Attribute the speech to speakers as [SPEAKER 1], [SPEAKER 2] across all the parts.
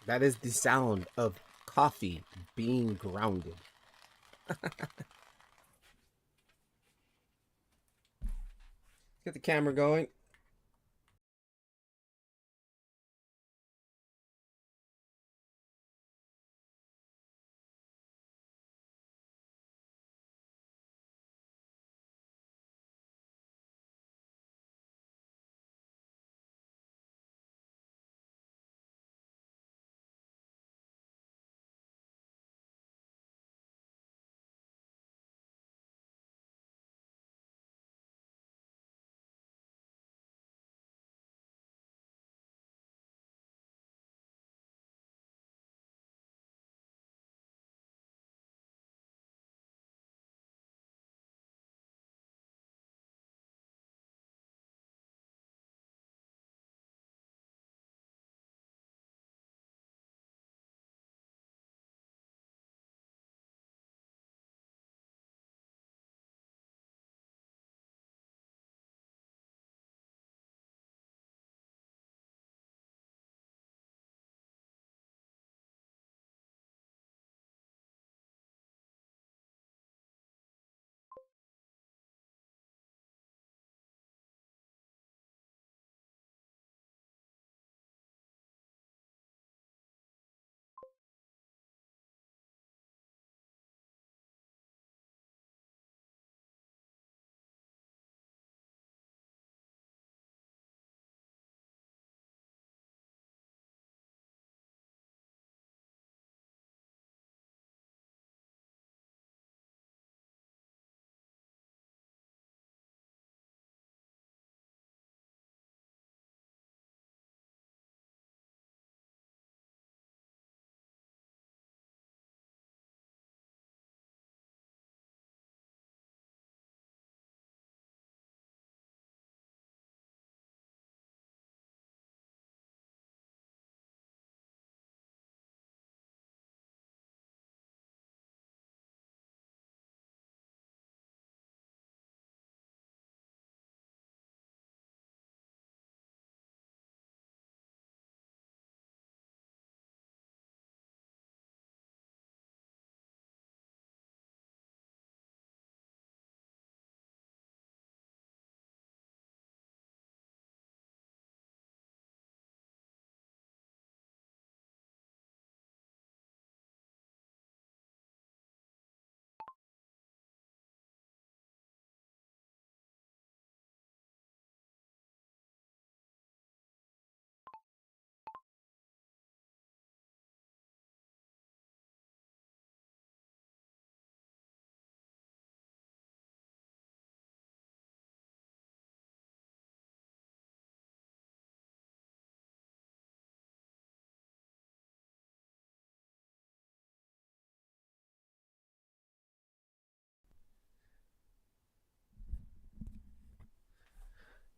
[SPEAKER 1] That is the sound of coffee being grounded. Get the camera going.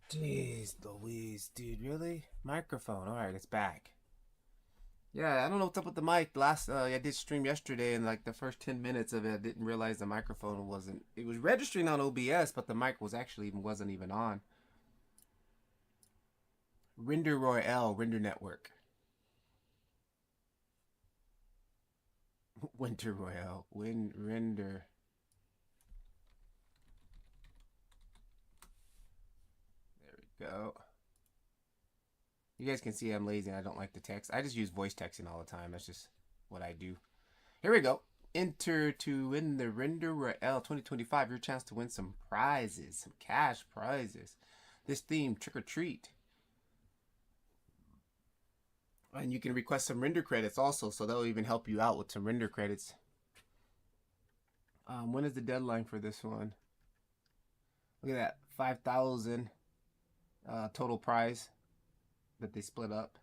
[SPEAKER 1] Jeez Louise, dude, really? Microphone. All right, it's back. Yeah, I don't know what's up with the mic. Last I did stream yesterday, and like the first 10 minutes of it, I didn't realize the microphone wasn't. It was registering on OBS, but the mic was actually wasn't even on. Render Royale, Render Network. Winter Royale, Render. There we go. You guys can see I'm lazy and I don't like the text. I just use voice texting all the time. That's just what I do. Here we go. Enter to win the Render Royale 2025. Your chance to win some prizes, some cash prizes. This theme, trick or treat. And you can request some render credits also, so that'll even help you out with some render credits. When is the deadline for this one? Look at that, 5,000 total prize that they split up.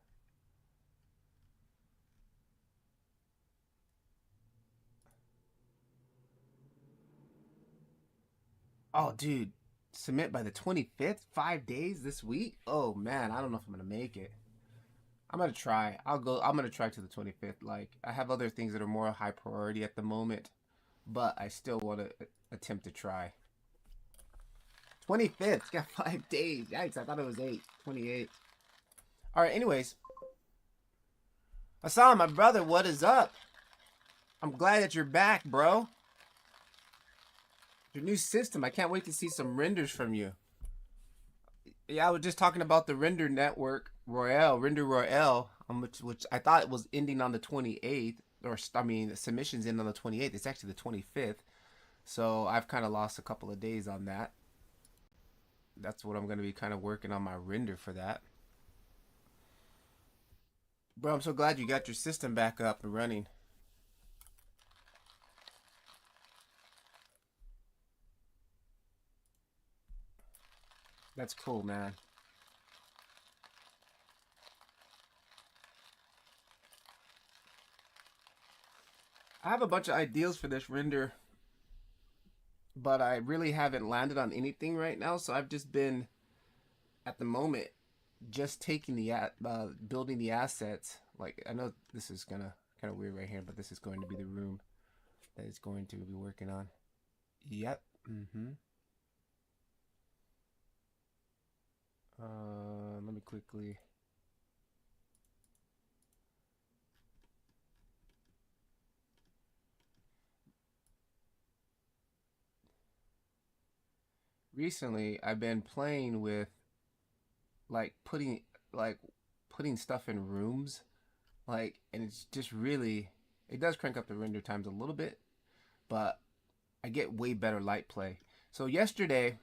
[SPEAKER 1] Oh, dude, submit by the 25th, 5 days this week. Oh man, I don't know if I'm gonna make it. I'm gonna try. I'm gonna try to the 25th. Like I have other things that are more high priority at the moment, but I still want to attempt to try. 25th, got 5 days. Yikes! I thought it was 8. 28. All right. Anyways, Hassan, my brother, what is up? I'm glad that you're back, bro. Your new system. I can't wait to see some renders from you. Yeah, I was just talking about the render network Royale, Render Royale, which I thought it was ending on the 28th, or I mean, submissions end on the 28th. It's actually the 25th. So I've kind of lost a couple of days on that. That's what I'm going to be kind of working on my render for that. Bro, I'm so glad you got your system back up and running. That's cool, man. I have a bunch of ideas for this render, but I really haven't landed on anything right now. So I've just been, at the moment, just taking the building the assets. Like, I know this is gonna kind of weird right here, but this is going to be the room that it's going to be working on. Yep. Let me quickly. Recently, I've been playing with like putting stuff in rooms, like, and it's just really, it does crank up the render times a little bit, but I get way better light play. So yesterday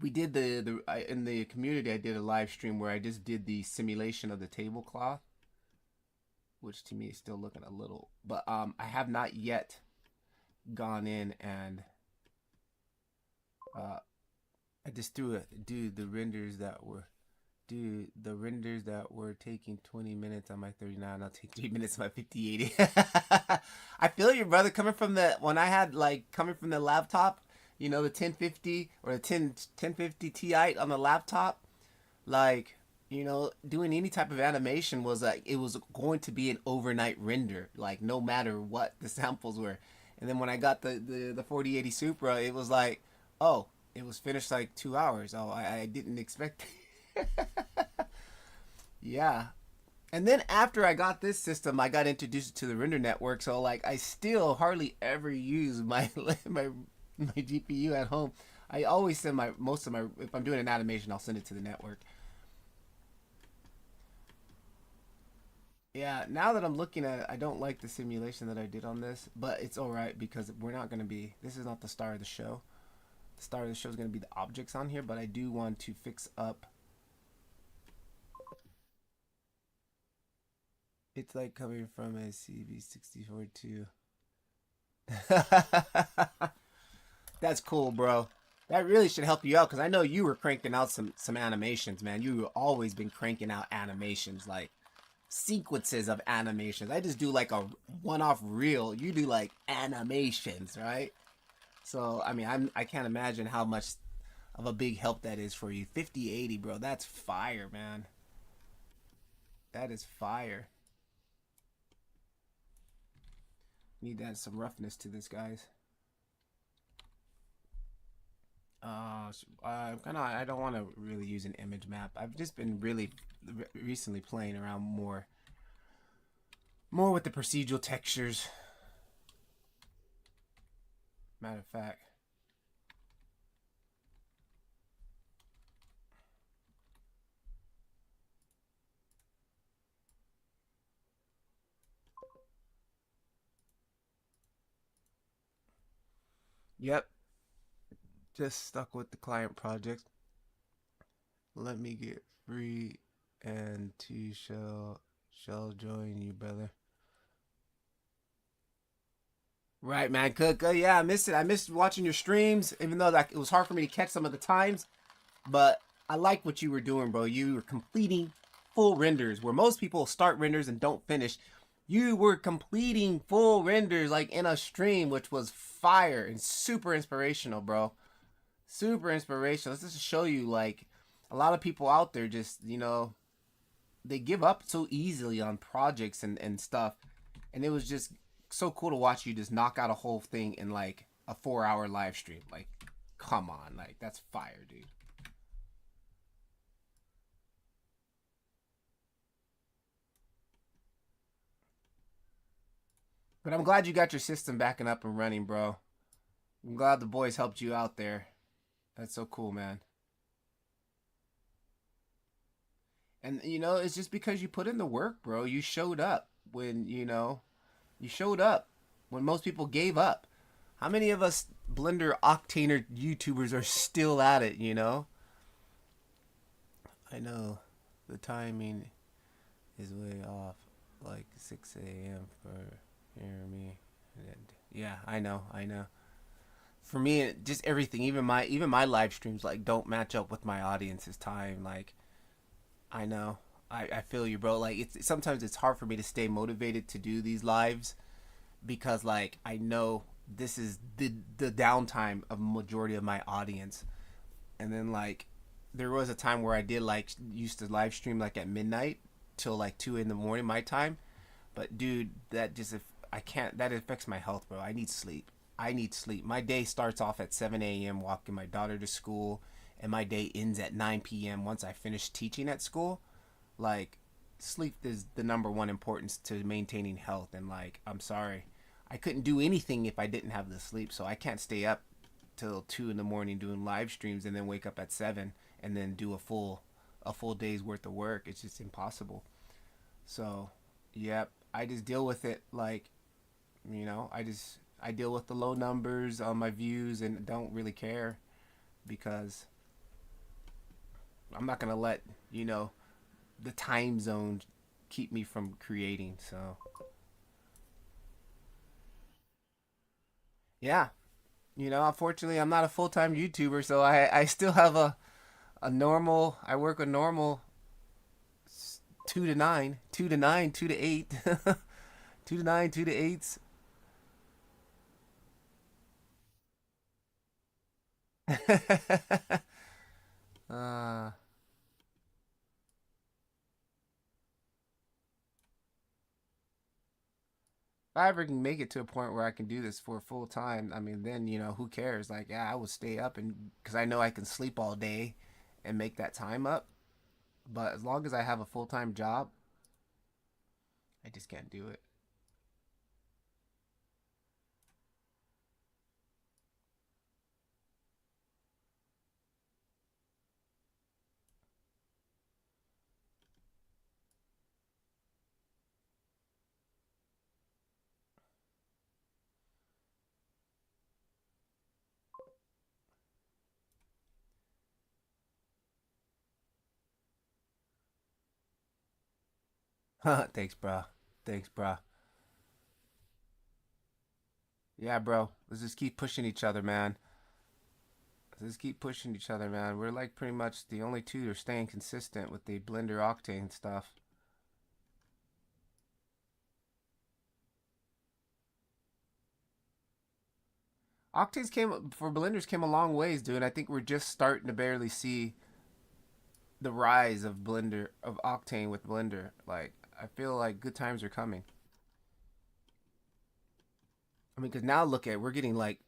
[SPEAKER 1] we did in the community, I did a live stream where I just did the simulation of the tablecloth, which to me is still looking a little, but I have not yet gone in and I just threw it, dude. The renders that were taking 20 minutes on my 39, I'll take 3 minutes on my 5080. I feel your brother, coming from the, when I had like coming from the laptop, you know, the 1050 or the 1050 Ti on the laptop, like, you know, doing any type of animation was like, it was going to be an overnight render, like no matter what the samples were. And then when I got the 4080 Supra, it was like, oh, it was finished like 2 hours. Oh, I didn't expect. Yeah. And then after I got this system, I got introduced to the render network. So like, I still hardly ever use my my GPU at home. I always send my most of my, if I'm doing an animation, I'll send it to the network. Yeah, now that I'm looking at it, I don't like the simulation that I did on this, but it's all right because we're not going to be, this is not the star of the show. The star of the show is going to be the objects on here, but I do want to fix up. It's like coming from a CB64 too. That's cool, bro. That really should help you out because I know you were cranking out some animations, man. You've always been cranking out animations, like sequences of animations. I just do like a one-off reel. You do like animations, right? So I mean, I can't imagine how much of a big help that is for you. 5080, bro. That's fire, man. That is fire. Need to add some roughness to this, guys. Kind of. I don't want to really use an image map. I've just been really recently playing around more with the procedural textures. Matter of fact. Yep. Just stuck with the client project. Let me get free and T shall join you, brother. Right, man. Good. Yeah, I missed it. I missed watching your streams, even though like it was hard for me to catch some of the times. But I like what you were doing, bro. You were completing full renders where most people start renders and don't finish. You were completing full renders like in a stream, which was fire and super inspirational, bro. Super inspirational. Let's just show you like a lot of people out there just, you know, they give up so easily on projects and stuff. And it was just so cool to watch you just knock out a whole thing in like a 4 hour live stream. Like, come on, like that's fire, dude. But I'm glad you got your system backing up and running, bro. I'm glad the boys helped you out there. That's so cool, man. And it's just because you put in the work, bro. You showed up when, you showed up when most people gave up. How many of us Blender Octaner YouTubers are still at it? I know the timing is way off, like 6 a.m. for hear me. Yeah, I know. For me, just everything, even my live streams, like don't match up with my audience's time. Like I know, I feel you, bro. Like sometimes it's hard for me to stay motivated to do these lives because like I know this is the downtime of majority of my audience, and then like there was a time where I did like used to live stream like at midnight till like 2 in the morning my time. But dude, that just if I can't, that affects my health, bro. I need sleep. I need sleep. My day starts off at 7 a.m. walking my daughter to school, and my day ends at 9 p.m. once I finish teaching at school. Like, sleep is the number one importance to maintaining health. And like, I'm sorry, I couldn't do anything if I didn't have the sleep. So I can't stay up till 2 in the morning doing live streams and then wake up at 7 and then do a full day's worth of work. It's just impossible. So, yep, I just deal with it like, I deal with the low numbers on my views and don't really care because I'm not going to let, the time zone keep me from creating. So, yeah, unfortunately I'm not a full-time YouTuber, so I still have a normal, I work a normal 2 to 9, 2 to 9, 2 to 8, 2 to 9, 2 to 8s. uh, if I ever can make it to a point where I can do this for full time, I mean, then who cares? Like, yeah, I will stay up and because I know I can sleep all day and make that time up. But as long as I have a full time job, I just can't do it. Thanks, bro. Thanks, bro. Yeah, bro. Let's just keep pushing each other, man. Let's just keep pushing each other, man. We're like pretty much the only two that are staying consistent with the Blender Octane stuff. Octanes came for Blenders came a long ways, dude. I think we're just starting to barely see the rise of Octane with Blender. Like I feel like good times are coming. I mean, because now look at we're getting like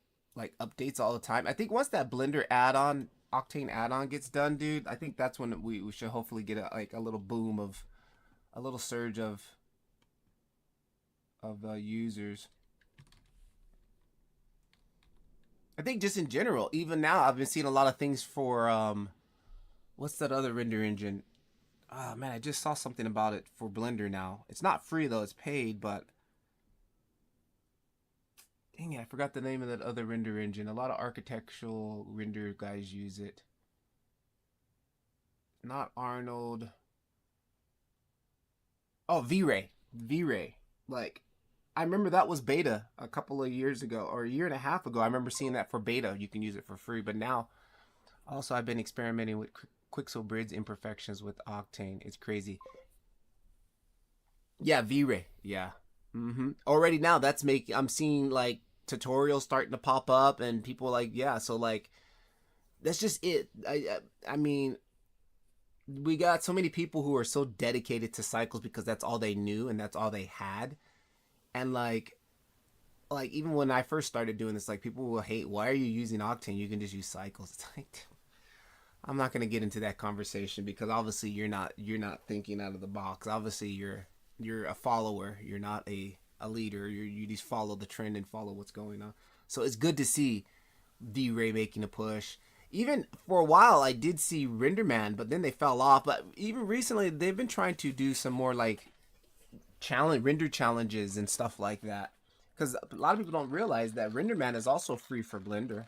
[SPEAKER 1] updates all the time. I think once that Blender add-on, Octane add-on gets done, dude, I think that's when we should hopefully get like a little boom of a little surge of users. I think just in general, even now I've been seeing a lot of things for what's that other render engine? Oh man, I just saw something about it for Blender now. It's not free though, it's paid, but dang it, I forgot the name of that other render engine. A lot of architectural render guys use it. Not Arnold. Oh, V-Ray. V-Ray. Like I remember that was beta a couple of years ago or a year and a half ago. I remember seeing that for beta. You can use it for free, but now also I've been experimenting with Quixel Bridge imperfections with Octane. It's crazy. Yeah, V-Ray. Yeah. Already now that's making I'm seeing like tutorials starting to pop up and people like yeah, so like that's just it. I mean, we got so many people who are so dedicated to cycles because that's all they knew and that's all they had. And like even when I first started doing this, like people will hate, why are you using Octane? You can just use cycles. It's like I'm not gonna get into that conversation because obviously you're not thinking out of the box. Obviously you're a follower. You're not a a leader. You just follow the trend and follow what's going on. So it's good to see V-Ray making a push. Even for a while, I did see RenderMan, but then they fell off. But even recently, they've been trying to do some more like render challenges and stuff like that. Because a lot of people don't realize that RenderMan is also free for Blender.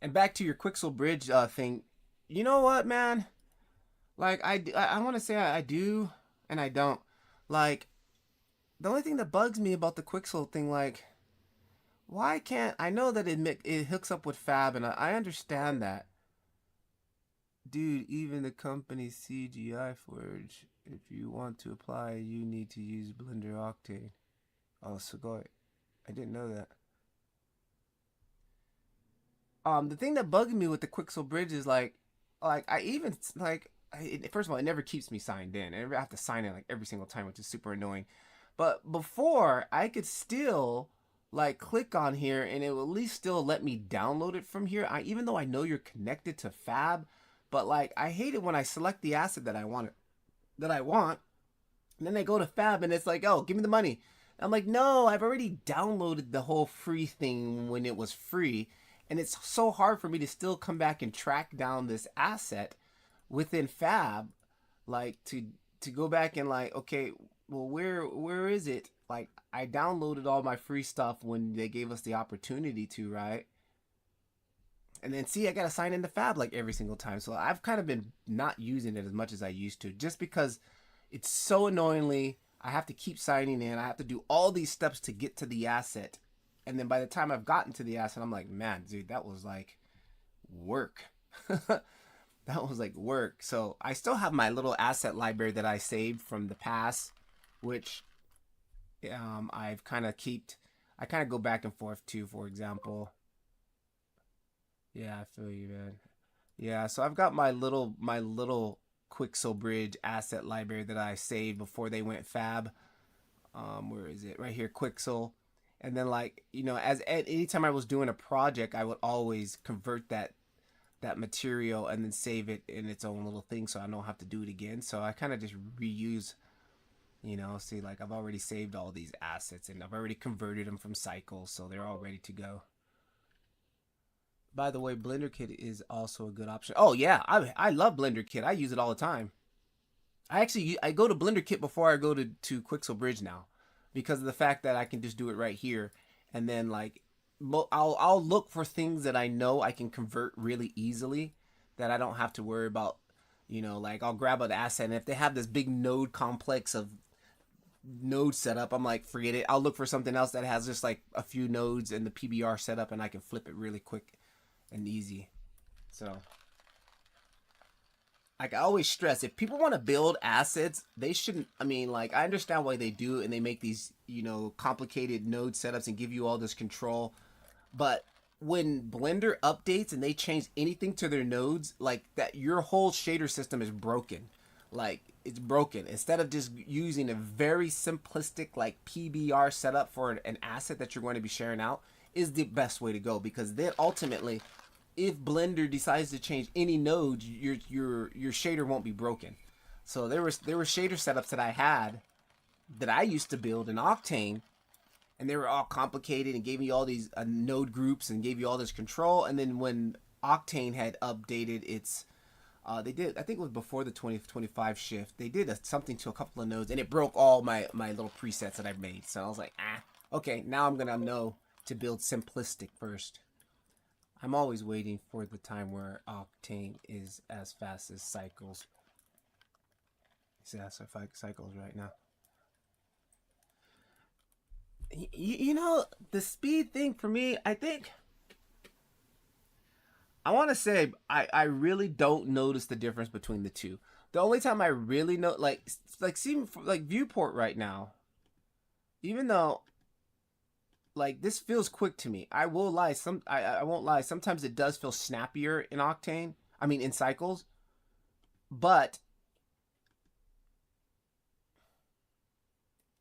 [SPEAKER 1] And back to your Quixel Bridge thing. You know what, man? Like, I want to say I do and I don't. Like, the only thing that bugs me about the Quixel thing, like, why can't... I know that it hooks up with Fab, and I understand that. Dude, even the company CGI Forge, if you want to apply, you need to use Blender Octane. Oh, Skool. I didn't know that. The thing that bugs me with the Quixel Bridge is like I even like first of all, it never keeps me signed in. I have to sign in like every single time, which is super annoying. But before, I could still like click on here and it will at least still let me download it from here. Even though I know you're connected to Fab, but like I hate it when I select the asset that I want, and then I go to Fab and it's like, oh, give me the money. I'm like, no, I've already downloaded the whole free thing when it was free. And it's so hard for me to still come back and track down this asset within Fab, like to go back and like, okay, well, where is it? Like, I downloaded all my free stuff when they gave us the opportunity to, right? And then see, I gotta sign into Fab like every single time. So I've kind of been not using it as much as I used to, just because it's so annoyingly, I have to keep signing in. I have to do all these steps to get to the asset. And then by the time I've gotten to the asset, I'm like, man, dude, that was like work. That was like work. So I still have my little asset library that I saved from the past, which I've kind of I kind of go back and forth to, for example. Yeah, I feel you, man. Yeah, so I've got my little Quixel Bridge asset library that I saved before they went Fab. Where is it? Right here, Quixel. And then, like, you know, as anytime I was doing a project, I would always convert that material and then save it in its own little thing, so I don't have to do it again. So I kind of just reuse, you know. See, like, I've already saved all these assets and I've already converted them from cycles, so they're all ready to go. By the way, Blender Kit is also a good option. Oh yeah, I love Blender Kit. I use it all the time. I go to Blender Kit before I go to Quixel Bridge now, because of the fact that I can just do it right here, and then like I'll look for things that I know I can convert really easily, that I don't have to worry about. You know, like I'll grab an asset, and if they have this big node complex of node setup, I'm like, forget it. I'll look for something else that has just like a few nodes and the PBR setup, and I can flip it really quick and easy. So like I always stress, if people want to build assets, they shouldn't. I mean, like, I understand why they do, and they make these, you know, complicated node setups and give you all this control. But when Blender updates and they change anything to their nodes, like that, your whole shader system is broken. Like, it's broken. Instead of just using a very simplistic like PBR setup for an asset that you're going to be sharing out, is the best way to go, because then ultimately, if Blender decides to change any nodes, your shader won't be broken. So there were shader setups that I had that I used to build in Octane, and they were all complicated and gave me all these node groups and gave you all this control. And then when Octane had updated its, they did, I think it was before the 2025 shift, they did something to a couple of nodes, and it broke all my little presets that I've made. So I was like, okay, now I'm gonna know to build simplistic first. I'm always waiting for the time where Octane is as fast as Cycles. It's as Cycles right now. You know, the speed thing for me, I think, I want to say I really don't notice the difference between the two. The only time I really know, like see, like Viewport right now, even though like this feels quick to me, I will lie, I won't lie, sometimes it does feel snappier in Octane, I mean in Cycles, but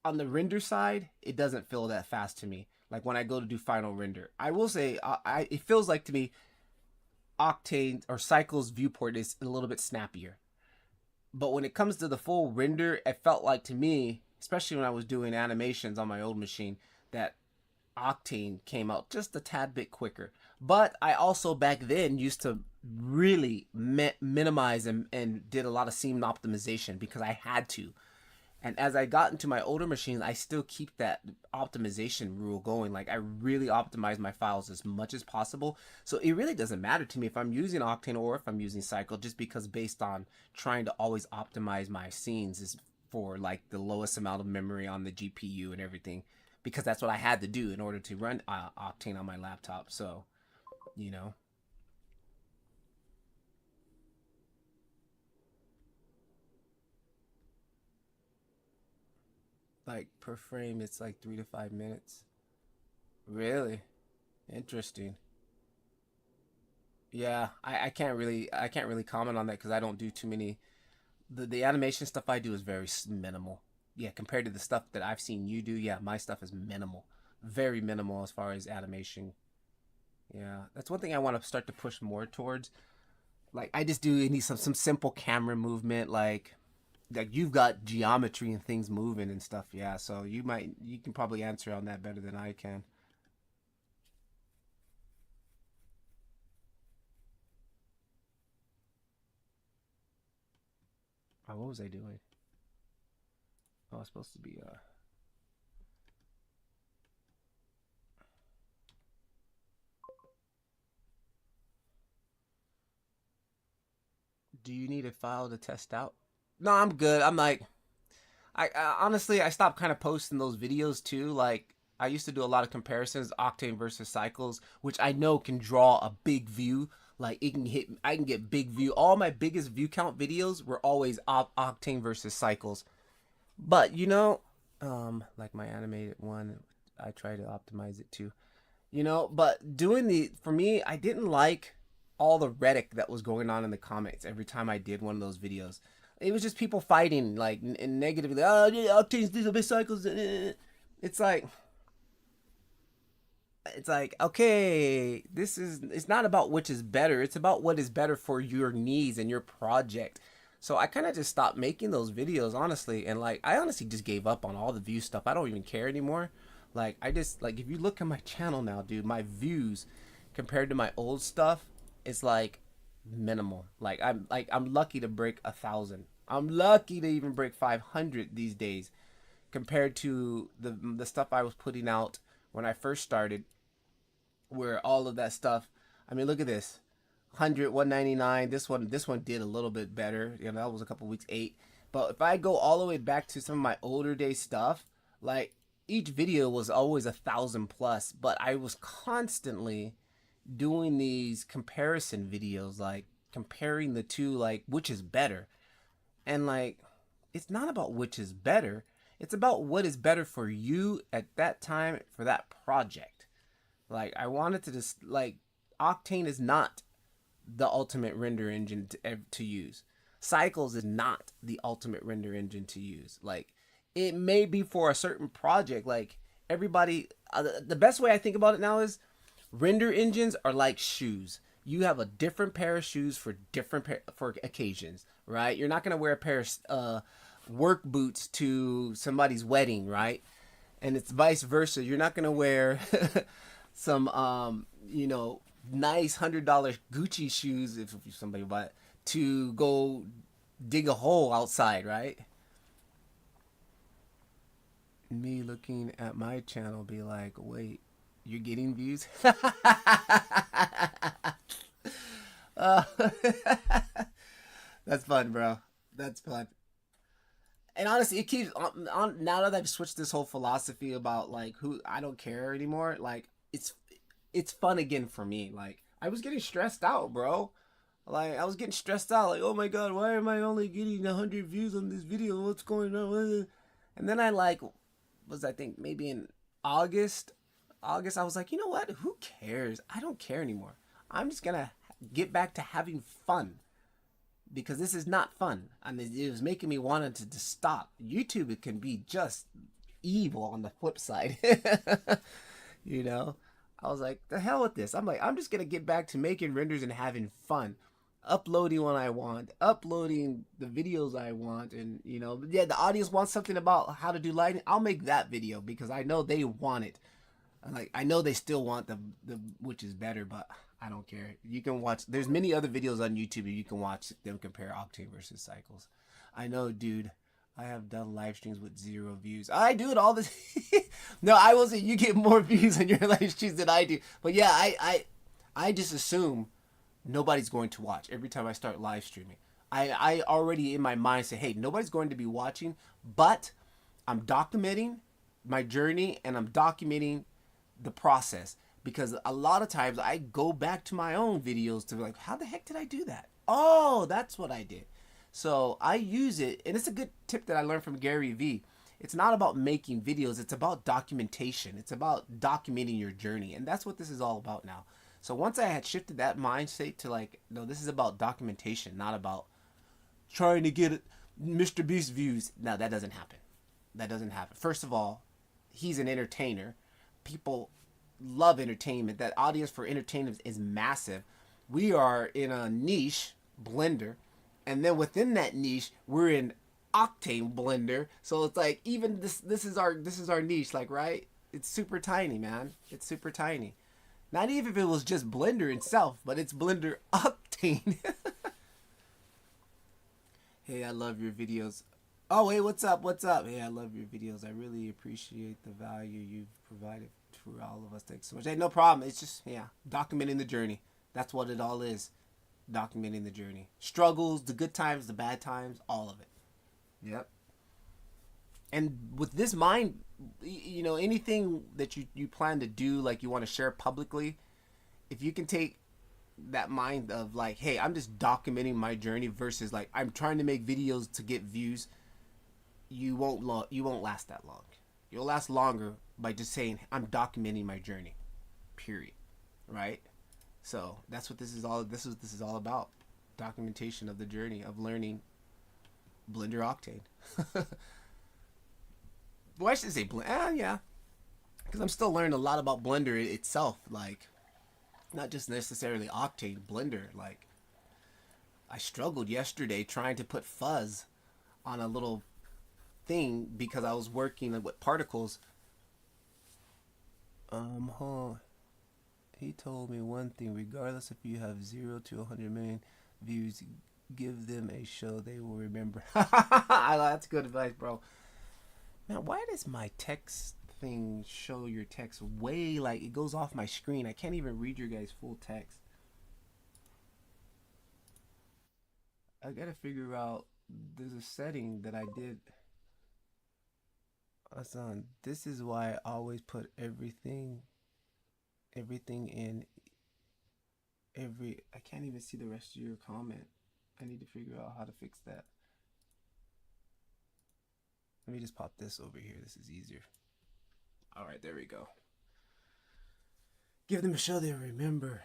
[SPEAKER 1] on the render side, it doesn't feel that fast to me. Like when I go to do final render, I will say, it feels like to me, Octane or Cycle's viewport is a little bit snappier. But when it comes to the full render, it felt like to me, especially when I was doing animations on my old machine, that Octane came out just a tad bit quicker. But I also back then used to really minimize and did a lot of scene optimization because I had to. And as I got into my older machines, I still keep that optimization rule going. Like I really optimize my files as much as possible. So it really doesn't matter to me if I'm using Octane or if I'm using Cycle, just because based on trying to always optimize my scenes is for like the lowest amount of memory on the GPU and everything, because that's what I had to do in order to run Octane on my laptop. So, you know. Like per frame, it's like 3 to 5 minutes. Really interesting. Yeah, I can't really comment on that because I don't do too many. The animation stuff I do is very minimal. Yeah, compared to the stuff that I've seen you do, yeah, my stuff is minimal, very minimal as far as animation. Yeah, that's one thing I want to start to push more towards. Like I just do need some simple camera movement, like you've got geometry and things moving and stuff. Yeah, so you can probably answer on that better than I can. Oh, what was I doing? Oh, I was supposed to be do you need a file to test out? No, I'm good. I'm like I honestly I stopped kind of posting those videos too. Like I used to do a lot of comparisons, Octane versus Cycles, which I know can draw a big view. Like it can hit, I can get big view. All my biggest view count videos were always Octane versus Cycles. But like my animated one, I try to optimize it too. But doing the for me, I didn't like all the rhetoric that was going on in the comments every time I did one of those videos. It was just people fighting like and negatively. Oh, yeah, Octane's these are best cycles. It's like okay, it's not about which is better. It's about what is better for your needs and your project. So I kind of just stopped making those videos, honestly, and like I honestly just gave up on all the view stuff. I don't even care anymore. Like I just like if you look at my channel now, dude, my views compared to my old stuff, it's like minimal. I'm lucky to break 1,000. I'm lucky to even break 500 these days compared to the stuff I was putting out when I first started, where all of that stuff. I mean, look at this. 100, 199. This one did a little bit better. That was a couple weeks 8. But if I go all the way back to some of my older day stuff, like each video was always 1,000 plus, but I was constantly doing these comparison videos, like comparing the two, like which is better. And like it's not about which is better. It's about what is better for you at that time for that project. Like I wanted to just like Octane is not the ultimate render engine to use. Cycles is not the ultimate render engine to use. Like it may be for a certain project. Like everybody, the best way I think about it now is render engines are like shoes. You have a different pair of shoes for for occasions, right? You're not gonna wear a pair of work boots to somebody's wedding, right? And it's vice versa. You're not gonna wear some nice $100 Gucci shoes if somebody buy it to go dig a hole outside, right? Me looking at my channel be like, wait, you're getting views? uh, that's fun, bro. That's fun. And honestly, it keeps on now that I've switched this whole philosophy about like who I don't care anymore. Like it's fun again for me. Like I was getting stressed out, bro. Like I was getting stressed out. Like oh my god, why am I only getting 100 views on this video? What's going on? And then I like was I think maybe in August. August I was like, you know what? Who cares? I don't care anymore. I'm just gonna get back to having fun because this is not fun. I mean, it was making me want to stop. YouTube it can be just evil on the flip side. You know, I was like, the hell with this. I'm like, I'm just gonna get back to making renders and having fun, uploading when I want, uploading the videos I want, and you know, yeah, the audience wants something about how to do lighting. I'll make that video because I know they want it. Like I know they still want the which is better, but I don't care. You can watch. There's many other videos on YouTube and you can watch them compare Octane versus Cycles. I know, dude. I have done live streams with 0 views. I do it all this. No, I will say you get more views on your live streams than I do. But yeah, I just assume nobody's going to watch every time I start live streaming. I already in my mind say, hey, nobody's going to be watching, but I'm documenting my journey and I'm documenting the process because a lot of times I go back to my own videos to be like, how the heck did I do that? Oh, that's what I did. So I use it, and it's a good tip that I learned from Gary Vee. It's not about making videos, it's about documentation. It's about documenting your journey, and that's what this is all about now. So once I had shifted that mindset to like, no, this is about documentation, not about trying to get Mr. Beast views. Now that doesn't happen. That doesn't happen. First of all, he's an entertainer. People love entertainment. That audience for entertainment is massive. We are in a niche, Blender, and then within that niche, we're in Octane Blender. So it's like even this is our niche, like, right? It's super tiny, man. It's super tiny. Not even if it was just Blender itself, but it's Blender Octane. Hey, I love your videos. Oh, hey, what's up? What's up? Hey, I love your videos. I really appreciate the value you've provided for all of us. Thanks so much. Hey, no problem. It's just, yeah, documenting the journey. That's what it all is. Documenting the journey. Struggles, the good times, the bad times, all of it. Yep. And with this mind, you know, anything that you plan to do, like you want to share publicly, if you can take that mind of like, hey, I'm just documenting my journey versus like I'm trying to make videos to get views, you won't last that long. You'll last longer by just saying I'm documenting my journey. Period. Right? So that's what this is all. This is all about. Documentation of the journey of learning Blender Octane. Well, I should say Blender. Yeah, because I'm still learning a lot about Blender itself. Like, not just necessarily Octane, Blender. Like, I struggled yesterday trying to put fuzz on a little thing because I was working with particles. He told me one thing: regardless if you have 0 to 100 million views, give them a show they will remember. That's good advice, bro. Man, why does my text thing show your text way like it goes off my screen? I can't even read your guys' full text. I gotta figure out. There's a setting that I did. Son, this is why I always put everything in every. I can't even see the rest of your comment. I need to figure out how to fix that. Let me just pop this over here. This is easier. All right, there we go. Give them a show they'll remember.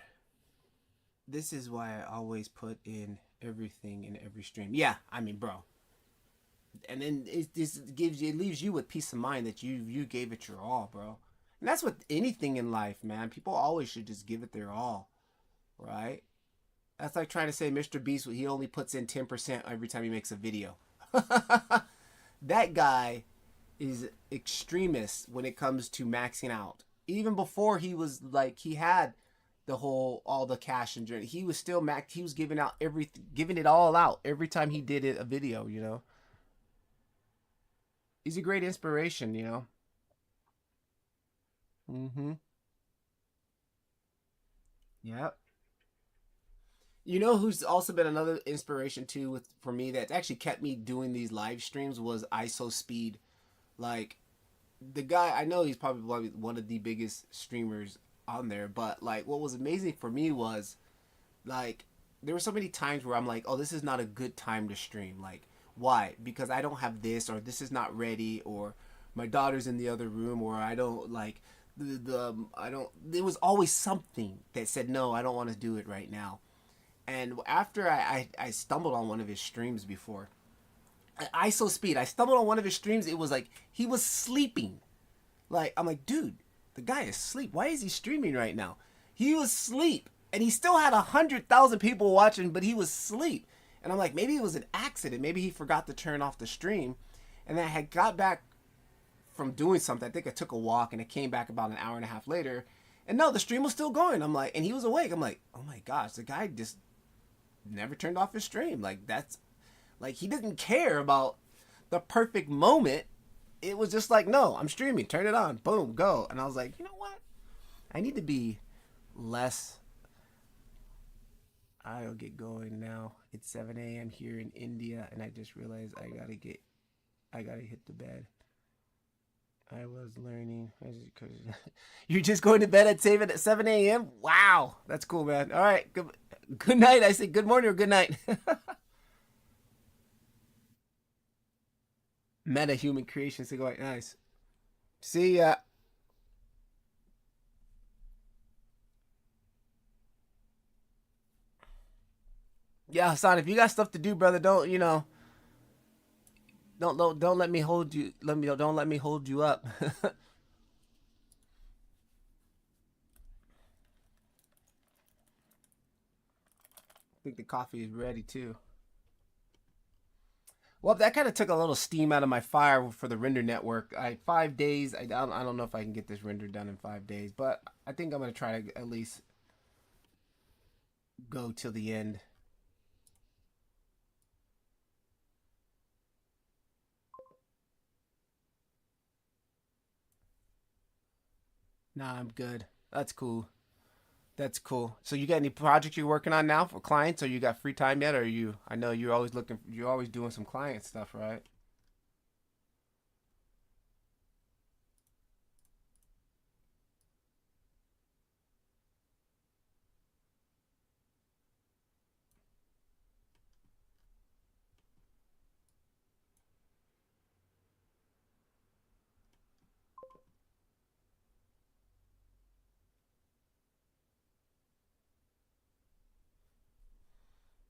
[SPEAKER 1] This is why I always put in everything in every stream. Yeah, I mean, bro. And then it leaves you with peace of mind that you gave it your all, bro. And that's with anything in life, man. People always should just give it their all, right? That's like trying to say Mr. Beast, he only puts in 10% every time he makes a video. That guy is extremist when it comes to maxing out. Even before he was like, he had all the cash and journey, he was still he was giving it all out every time he did a video, you know. He's a great inspiration, you know. Mm-hmm. Yep. You know who's also been another inspiration too for me that actually kept me doing these live streams was ISO Speed. Like the guy, I know he's probably one of the biggest streamers on there, but like what was amazing for me was like there were so many times where I'm like, oh, this is not a good time to stream. Like, why? Because I don't have this, or this is not ready, or my daughter's in the other room, or I don't like I don't. There was always something that said no, I don't want to do it right now. And after I stumbled on one of his streams before, ISO Speed. I stumbled on one of his streams. It was like he was sleeping. Like I'm like, dude, the guy is asleep. Why is he streaming right now? He was asleep, and he still had 100,000 people watching, but he was asleep. And I'm like, maybe it was an accident. Maybe he forgot to turn off the stream. And then I had got back from doing something. I think I took a walk, and I came back about an hour and a half later. And no, the stream was still going. I'm like, and he was awake. I'm like, oh my gosh, the guy just never turned off his stream. Like, that's like, he didn't care about the perfect moment. It was just like, no, I'm streaming. Turn it on. Boom, go. And I was like, you know what? I need to be less. I'll get going now. It's 7 a.m. here in India, and I just realized I gotta hit the bed. I was learning. You're just going to bed at 7 a.m.? Wow. That's cool, man. All right. Good night. I say good morning or good night. Meta human creation. So go nice. See ya. Yeah, Hassan, if you got stuff to do, brother, don't let me hold you. Don't let me hold you up. I think the coffee is ready too. Well, that kind of took a little steam out of my fire for the render network. 5 days. I don't know if I can get this render done in 5 days, but I think I'm gonna try to at least go till the end. Nah, I'm good. That's cool. That's cool. So you got any projects you're working on now for clients, or you got free time yet? Or you? I know you're always looking. You're always doing some client stuff, right?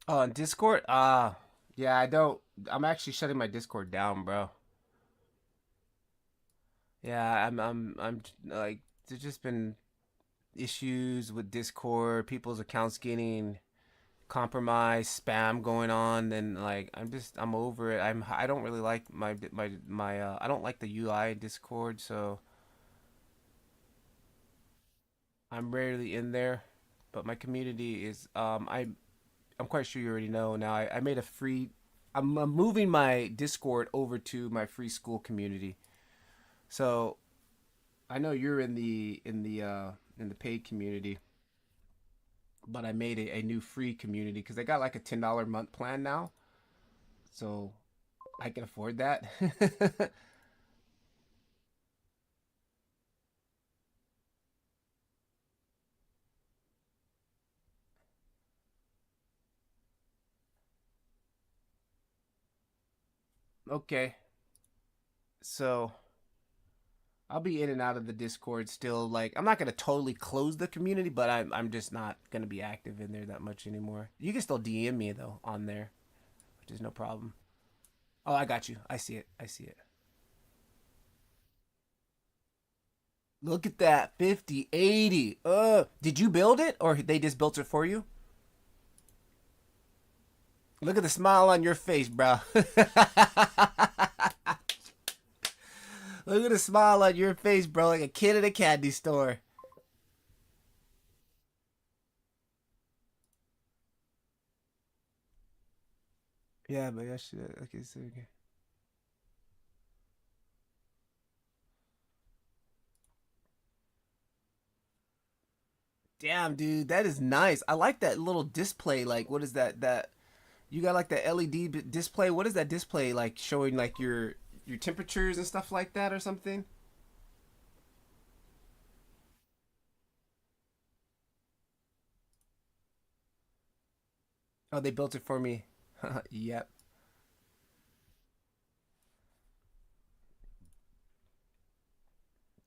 [SPEAKER 1] Oh, on Discord? Yeah. I don't. I'm actually shutting my Discord down, bro. Yeah, I'm like, there's just been issues with Discord, people's accounts getting compromised, spam going on, and like I'm over it. I don't really like I don't like the UI in Discord, so I'm rarely in there. But my community is I'm quite sure you already know now. I made a free. I'm moving my Discord over to my free Skool community. So I know you're in the paid community, but I made a new free community because I got like a $10 month plan now, so I can afford that. Okay, so I'll be in and out of the Discord still. Like, I'm not gonna totally close the community, but I'm just not gonna be active in there that much anymore. You can still DM me though on there, which is no problem. Oh, I got you. I see it. I see it. Look at that 5080. Did you build it or they just built it for you? Look at the smile on your face, bro. Look at the smile on your face, bro, like a kid at a candy store. Yeah, but that shit. Okay, so okay. Damn, dude, that is nice. I like that little display. Like, what is that? That you got like the LED display. What is that display like? Showing like your temperatures and stuff like that, or something? Oh, they built it for me. Yep.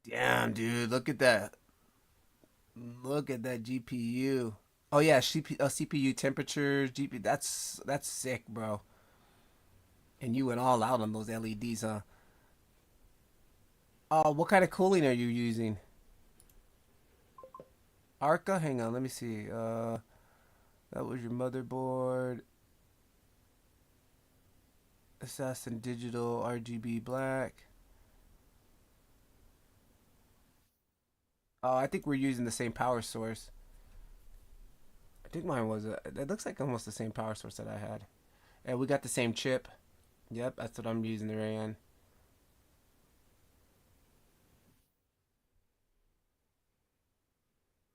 [SPEAKER 1] Damn, dude, look at that. Look at that GPU. Oh yeah, CPU temperatures, GPU. That's sick, bro. And you went all out on those LEDs, huh? What kind of cooling are you using? Arca, hang on, let me see. That was your motherboard. Assassin Digital RGB black. I think we're using the same power source. I think mine was it looks like almost the same power source that I had. And we got the same chip. Yep, that's what I'm using the Rayan.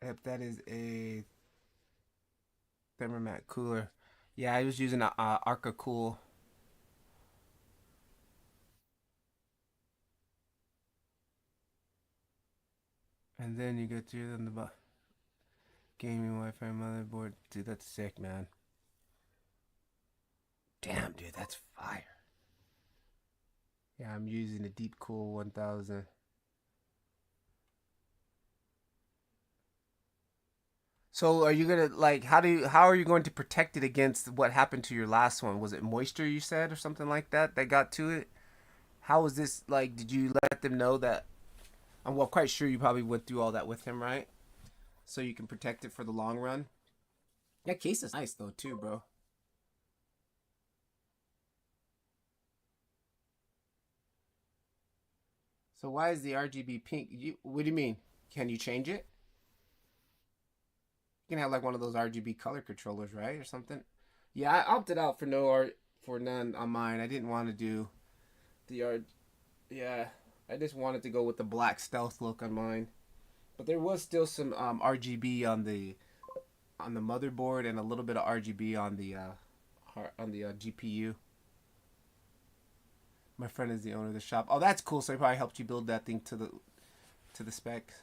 [SPEAKER 1] Yep, that is a Thermomat cooler. Yeah, I was using a Arca Cool. And then you get to the gaming Wi-Fi motherboard. Dude, that's sick, man. Damn, dude, that's fire. Yeah, I'm using the Deep Cool 1000. So are you gonna like how are you going to protect it against what happened to your last one? Was it moisture you said or something like that that got to it? How was this like? Did you let them know that? I'm well quite sure you probably went through all that with him, right? So you can protect it for the long run. That case is nice though too, bro. So why is the RGB pink? What do you mean? Can you change it? You can have like one of those RGB color controllers, right, or something. Yeah, I opted out for no art for none on mine. I didn't want to do the art. Yeah, I just wanted to go with the black stealth look on mine. But there was still some RGB on the motherboard and a little bit of RGB on the GPU. My friend is the owner of the shop. Oh, that's cool. So he probably helped you build that thing to the specs.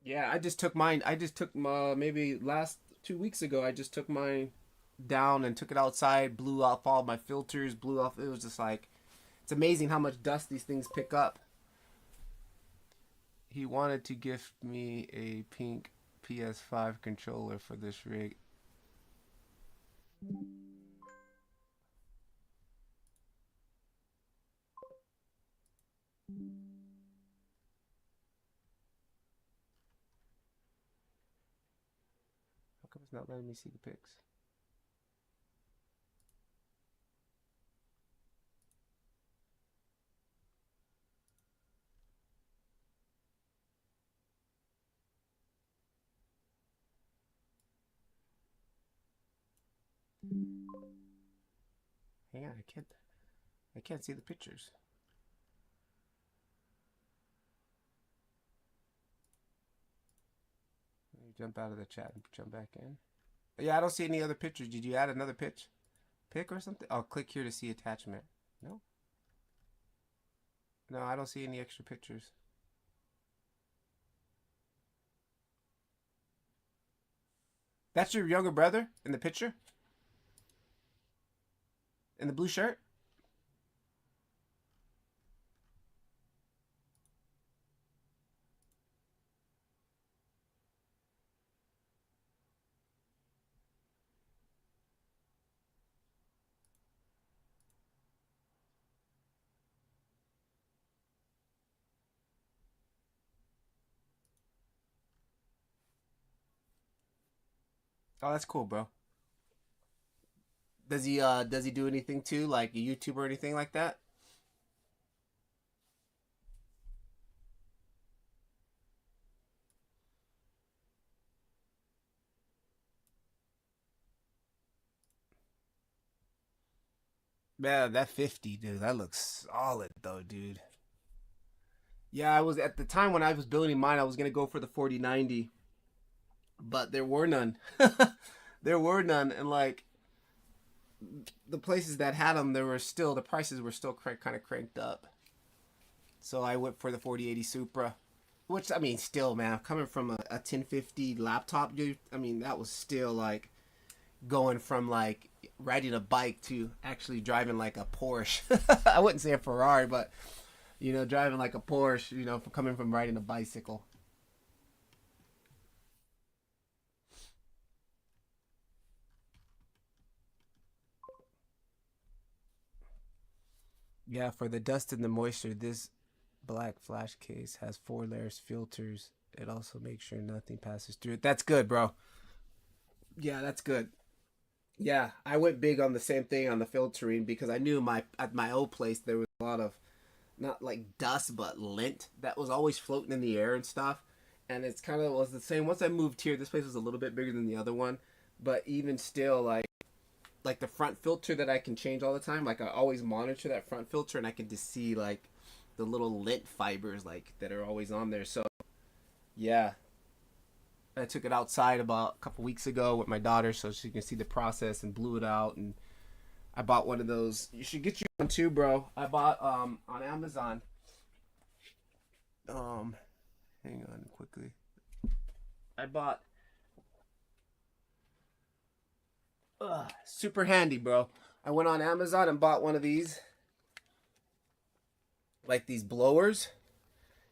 [SPEAKER 1] Yeah, I just took mine. I just took my maybe last 2 weeks ago. I just took mine down and took it outside, blew off all my filters, blew off. It was just like it's amazing how much dust these things pick up. He wanted to gift me a pink PS5 controller for this rig. How come it's not letting me see the pics? Hang on, I can't see the pictures. Let me jump out of the chat and jump back in. Yeah, I don't see any other pictures. Did you add another pic or something? Oh, click here to see attachment. No, no, I don't see any extra pictures. That's your younger brother in the picture in the blue shirt. Oh, that's cool, bro. Does he do anything too, like a YouTube or anything like that? Man, that 50, dude, that looks solid though, dude. Yeah, I was at the time when I was building mine, I was gonna go for the 4090, but there were none. There were none, and like the places that had them, there were still the prices were still kind of cranked up. So I went for the 4080 Supra, which I mean, still, man, coming from a 1050 laptop, dude. I mean, that was still like going from like riding a bike to actually driving like a Porsche. I wouldn't say a Ferrari, but driving like a Porsche. Coming from riding a bicycle. Yeah, for the dust and the moisture, this Black flash case has 4 layers filters. It also makes sure nothing passes through it. That's good, bro. Yeah, that's good. Yeah, I went big on the same thing on the filtering because I knew at my old place there was a lot of not like dust but lint that was always floating in the air and stuff. And it's kind of was the same once I moved here. This place was a little bit bigger than the other one, but even still, like the front filter that I can change all the time. Like I always monitor that front filter, and I can just see like the little lint fibers like that are always on there. So yeah, I took it outside about a couple weeks ago with my daughter so she can see the process and blew it out. And I bought one of those. You should get you one too, bro. I bought on Amazon. Hang on quickly. I bought super handy, bro. I went on Amazon and bought one of these, like these blowers,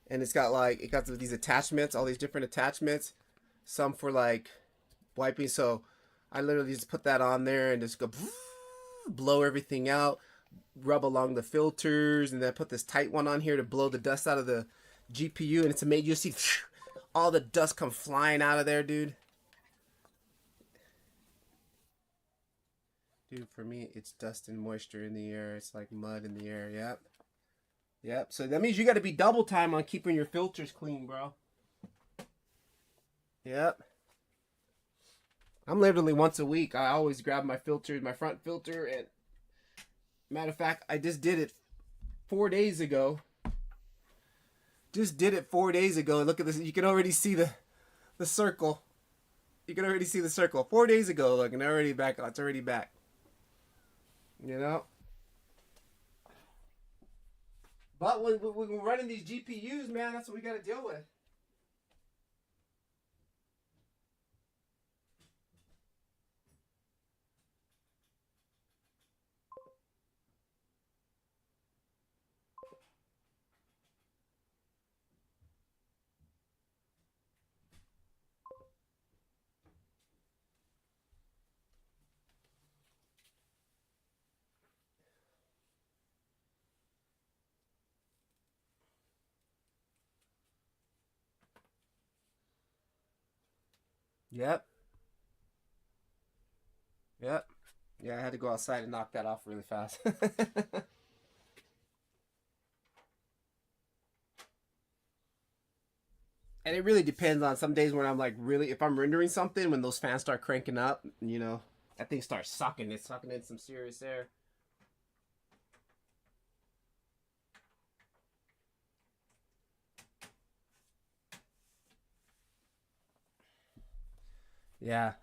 [SPEAKER 1] and it got these attachments, all these different attachments, some for like wiping. So I literally just put that on there and just go blow everything out, rub along the filters, and then put this tight one on here to blow the dust out of the GPU, and it's amazing. You see all the dust come flying out of there, dude. Dude, for me, it's dust and moisture in the air. It's like mud in the air. Yep. Yep. So that means you got to be double time on keeping your filters clean, bro. Yep. I'm literally once a week. I always grab my filters, my front filter, and matter of fact, I just did it 4 days ago. Just did it 4 days ago. Look at this. You can already see the circle. You can already see the circle. 4 days ago, look, and already back. It's already back. You know? But when we're running these GPUs, man, that's what we got to deal with. Yep. Yep. Yeah, I had to go outside and knock that off really fast. And it really depends on some days when I'm like really, if I'm rendering something, when those fans start cranking up, you know, that thing starts sucking. It's sucking in some serious air. Yeah.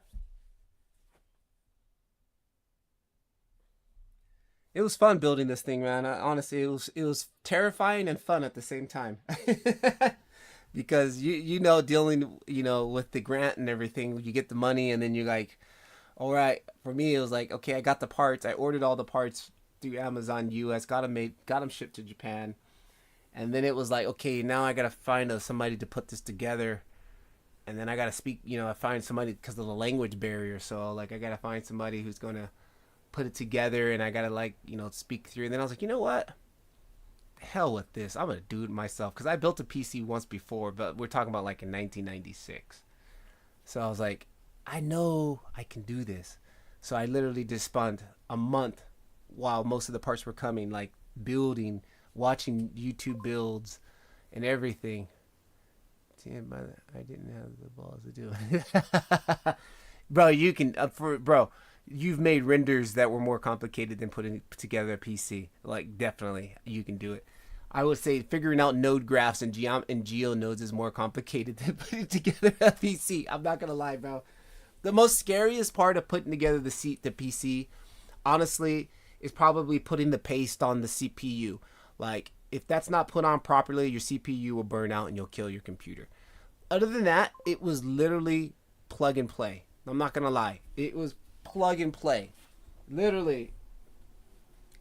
[SPEAKER 1] It was fun building this thing, man. Honestly, it was terrifying and fun at the same time. Because you know dealing with the grant and everything, you get the money and then you're like, all right. For me, it was like, okay, I got the parts. I ordered all the parts through Amazon US, got them shipped to Japan, and then it was like, okay, now I gotta find somebody to put this together, and then I gotta speak. I find somebody because of the language barrier. So like, I gotta find somebody who's gonna put it together, and I gotta speak through. And then I was like, you know what? Hell with this. I'm gonna do it myself because I built a PC once before, but we're talking about like in 1996. So I was like, I know I can do this. So I literally just spent a month while most of the parts were coming, like building, watching YouTube builds, and everything. Damn, but I didn't have the balls to do it. Bro, you can bro. You've made renders that were more complicated than putting together a PC. Like definitely, you can do it. I would say figuring out node graphs and geo nodes is more complicated than putting together a PC. I'm not gonna lie, bro. The most scariest part of putting together the PC, honestly, is probably putting the paste on the CPU. Like, if that's not put on properly, your CPU will burn out and you'll kill your computer. Other than that, it was literally plug and play. I'm not gonna lie. It was plug and play. Literally,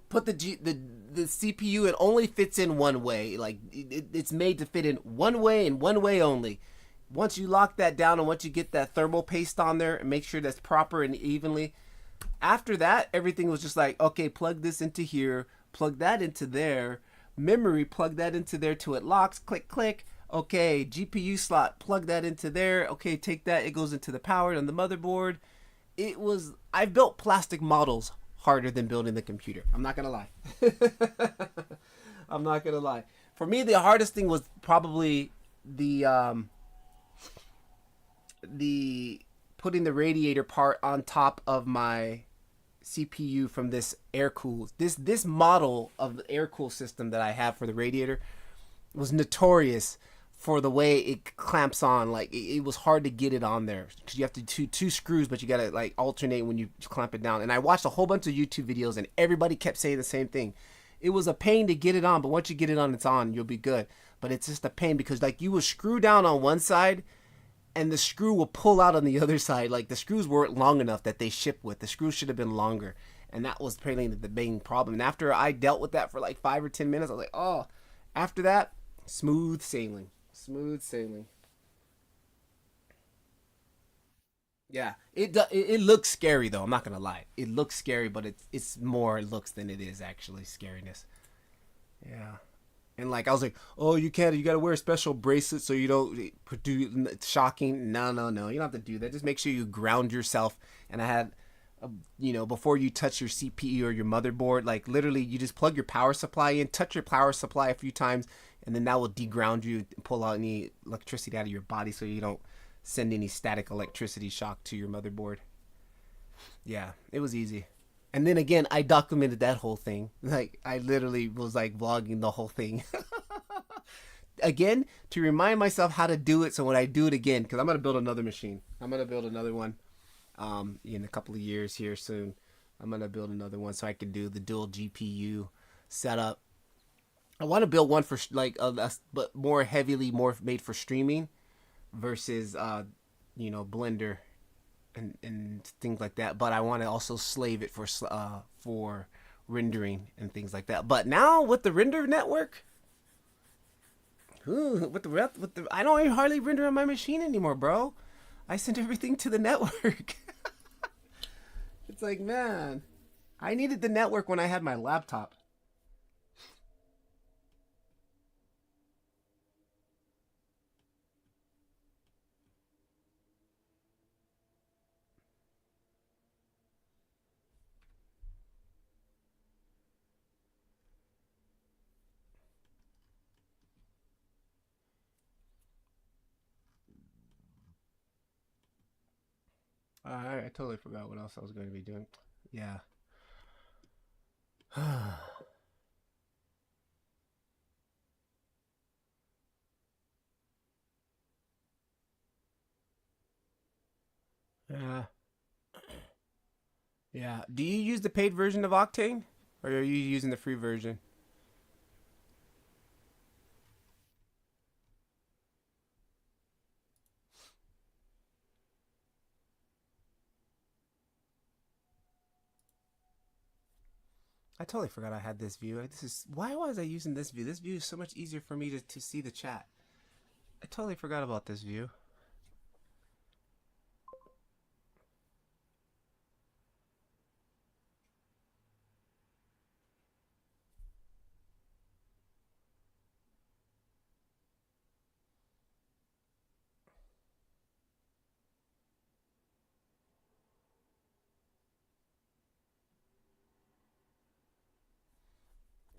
[SPEAKER 1] put the CPU, it only fits in one way. Like, it's made to fit in one way and one way only. Once you lock that down and once you get that thermal paste on there and make sure that's proper and evenly, after that, everything was just like, okay, plug this into here, plug that into there, Memory, plug that into there till it locks. Click, click. Okay, GPU slot, plug that into there. Okay, take that. It goes into the power on the motherboard. I've built plastic models harder than building the computer. I'm not gonna lie. I'm not gonna lie. For me, the hardest thing was probably the putting the radiator part on top of my CPU from this air cool. This model of the air cool system that I have for the radiator was notorious for the way it clamps on. Like it was hard to get it on there because you have to do two screws, but you gotta like alternate when you clamp it down. And I watched a whole bunch of YouTube videos, and everybody kept saying the same thing. It was a pain to get it on, but once you get it on, it's on. You'll be good. But it's just a pain because like you will screw down on one side, and the screw will pull out on the other side. Like the screws weren't long enough that they shipped with. The screws should have been longer, and that was apparently the main problem. And after I dealt with that for like 5 or 10 minutes, I was like, oh. After that, smooth sailing. Smooth sailing. Yeah, it looks scary though. I'm not gonna lie. It looks scary, but it's more looks than it is actually scariness. Yeah. And like I was like, oh, you can't. You gotta wear a special bracelet so you don't produce. It's shocking. No, no, no. You don't have to do that. Just make sure you ground yourself. And I had, before you touch your CPU or your motherboard, like literally, you just plug your power supply in, touch your power supply a few times, and then that will deground you, and pull out any electricity out of your body, so you don't send any static electricity shock to your motherboard. Yeah, it was easy. And then again, I documented that whole thing. Like I literally was like vlogging the whole thing. Again, to remind myself how to do it, so when I do it again, because I'm gonna build another machine. I'm gonna build another one in a couple of years here soon. I'm gonna build another one so I can do the dual GPU setup. I want to build one for like but more made for streaming versus Blender and things like that. But I want to also slave it for rendering and things like that. But now with the render network, I don't even hardly render on my machine anymore, bro. I send everything to the network. It's like, man, I needed the network when I had my laptop. I totally forgot what else I was going to be doing. Yeah. Yeah. Yeah. Do you use the paid version of Octane? Or are you using the free version? I totally forgot I had this view. Why was I using this view? This view is so much easier for me to see the chat. I totally forgot about this view.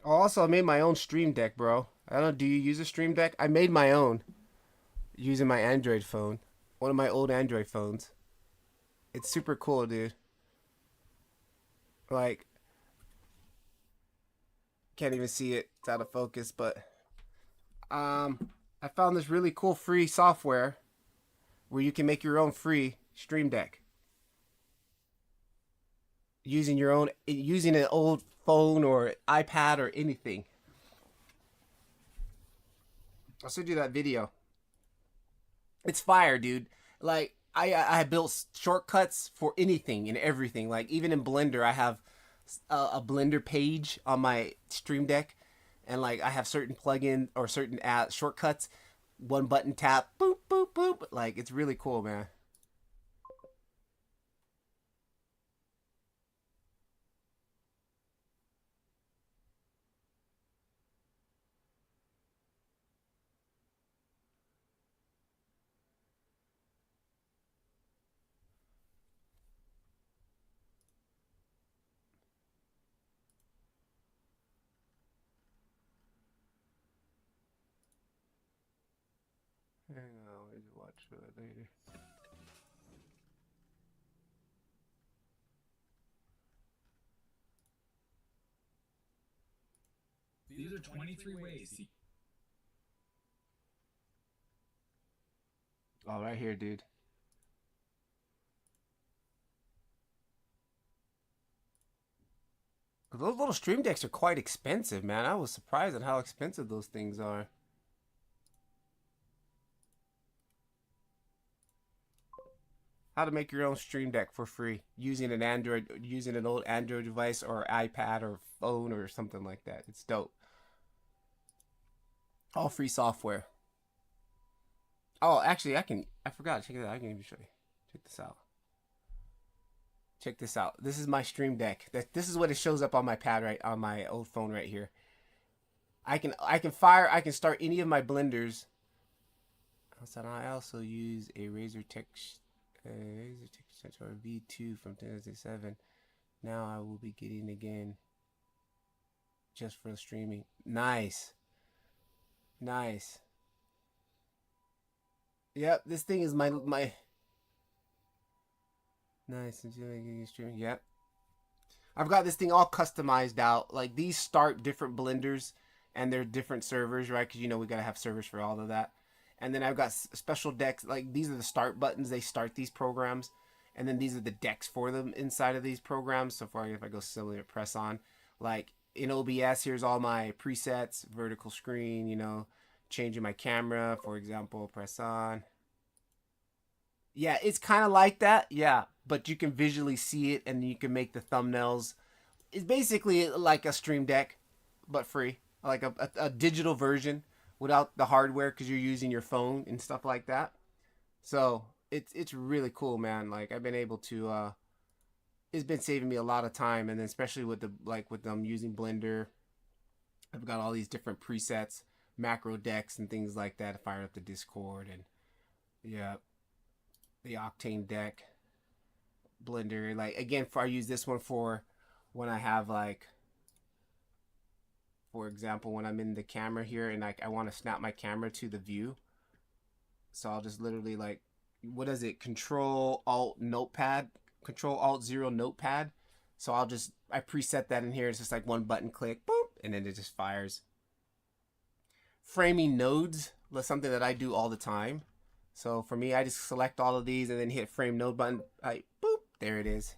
[SPEAKER 1] Oh, also, I made my own stream deck, bro. I don't know. Do you use a stream deck? I made my own using my Android phone. One of my old Android phones. It's super cool, dude. Like, can't even see it. It's out of focus, but I found this really cool free software where you can make your own free stream deck using an old phone or iPad or anything. I'll send you that video. It's fire, dude. Like I built shortcuts for anything and everything. Like even in Blender, I have a Blender page on my Stream Deck, and like I have certain plugin or certain shortcuts. One button tap, boop boop boop. Like it's really cool, man. Hang on, we'll watch for it later.
[SPEAKER 2] These are 23 ways.
[SPEAKER 1] Oh, right here, dude. Those little stream decks are quite expensive, man. I was surprised at how expensive those things are. How to make your own stream deck for free using an old Android device or iPad or phone or something like that. It's dope. All free software. Oh, actually, I forgot. Check it out. I can even show you. Check this out. Check this out. This is my stream deck. This is what it shows up on my pad on my old phone right here. I can start any of my blenders. I also use a Razer Text Sensor V2 from 2007. Now I will be getting again just for streaming. Nice. Nice. Yep, this thing is my nice and streaming. Yep. I've got this thing all customized out. Like these start different blenders and they're different servers, right? Because you know we gotta have servers for all of that. And then I've got special decks. Like these are the start buttons. They start these programs, and then these are the decks for them inside of these programs. So far, if I go similar, press on. Like in OBS, here's all my presets, vertical screen. You know, changing my camera, for example, press on. Yeah, it's kind of like that. Yeah, but you can visually see it, and you can make the thumbnails. It's basically like a stream deck, but free, like a digital version without the hardware because you're using your phone and stuff like that. So it's really cool, man. Like I've been able to. It's been saving me a lot of time, and then especially with with them using Blender, I've got all these different presets, macro decks, and things like that. I fire up the Discord and yeah, the Octane deck, Blender. Like again, I use this one for when I have like, for example, when I'm in the camera here and I want to snap my camera to the view. So I'll just literally like, what is it? Control Alt Notepad, Control Alt 0 Notepad. So I preset that in here. It's just like one button click, boop, and then it just fires. Framing nodes, that's something that I do all the time. So for me, I just select all of these and then hit frame node button. Boop, there it is.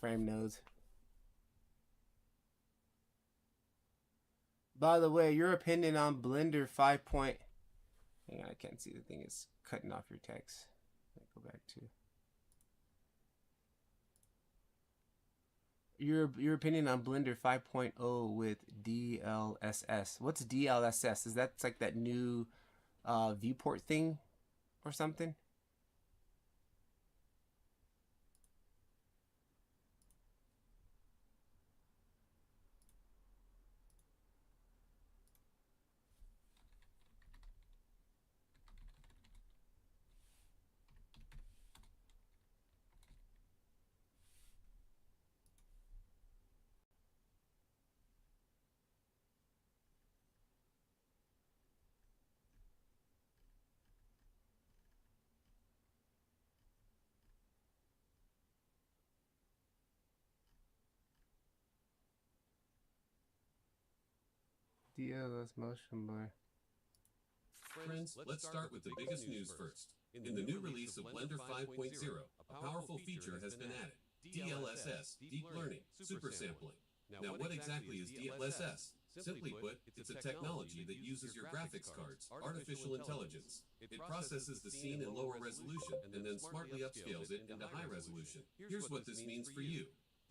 [SPEAKER 1] Frame nodes. By the way, your opinion on Blender 5. Hang on, I can't see, the thing is cutting off your text. Let me go back to your opinion on Blender 5.0 with DLSS. What's DLSS? Is that like that new viewport thing or something? DLSS motion blur.
[SPEAKER 2] Friends, let's start with the biggest news first. In the new release of Blender 5.0, a powerful feature has been added. DLSS, Deep Learning, Super Sampling. Now what exactly is DLSS? Simply put, it's a technology that uses your graphics card's artificial intelligence. It processes the scene in lower resolution and then smartly upscales it into high resolution. Here's what this means for you.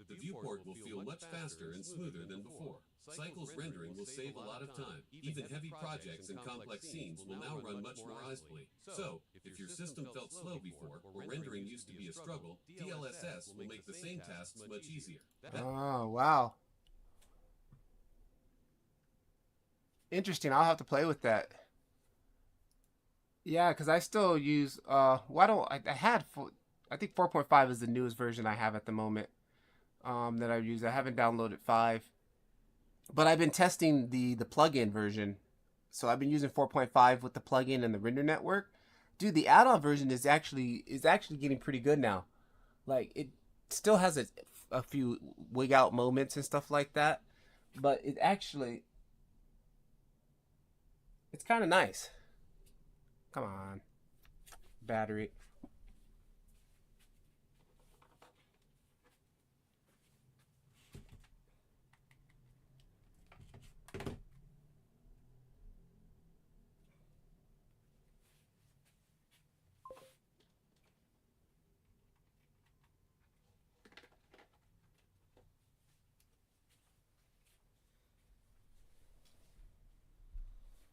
[SPEAKER 2] The viewport will feel much faster and smoother than before. Cycles rendering will save a lot of time. Even heavy projects and complex scenes will now run much more easily. So, if your system felt slow before, or rendering used to be a struggle, DLSS will make the same tasks much easier.
[SPEAKER 1] Oh, wow. Interesting. I'll have to play with that. Yeah, because I still use, why don't, I think 4.5 is the newest version I have at the moment that I use. I haven't downloaded 5. But I've been testing the plugin version. So I've been using 4.5 with the plugin and the render network. dude, the add-on version is actually getting pretty good now. Like it still has a few wig out moments and stuff like that, but it's kind of nice. Come on, battery.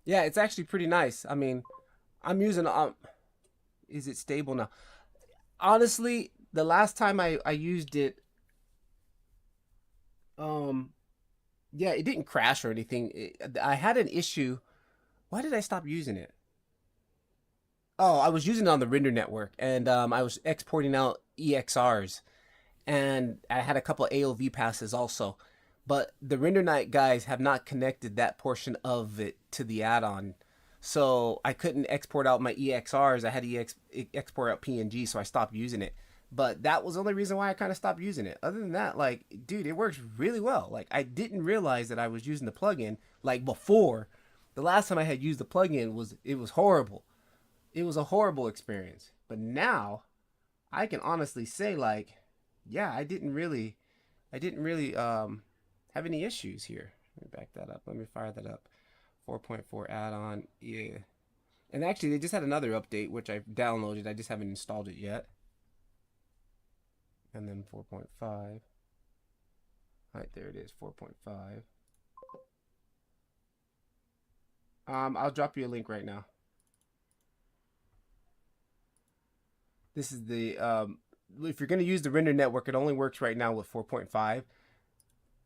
[SPEAKER 1] Yeah, it's actually pretty nice. I mean, I'm using is it stable now? Honestly, the last time I used it, um yeah, it didn't crash or anything. I had an issue. Why did I stop using it? Oh, I was using it on the render network, and I was exporting out EXRs, and I had a couple of AOV passes also. But the render night guys have not connected that portion of it to the add-on, so I couldn't export out my EXRs. I had to export out PNG, so I stopped using it. But that was the only reason why I kind of stopped using it. Other than that, like, dude, it works really well. Like, I didn't realize that I was using the plugin like before. The last time I had used the plugin was horrible. It was a horrible experience. But now I can honestly say, like, yeah, I didn't really have any issues here. Let me back that up. Let me fire that up. 4.4 add-on, yeah. And actually, they just had another update which I've downloaded. I just haven't installed it yet. And then 4.5. All right, there it is, 4.5. I'll drop you a link right now. This is the if you're going to use the render network, it only works right now with 4.5.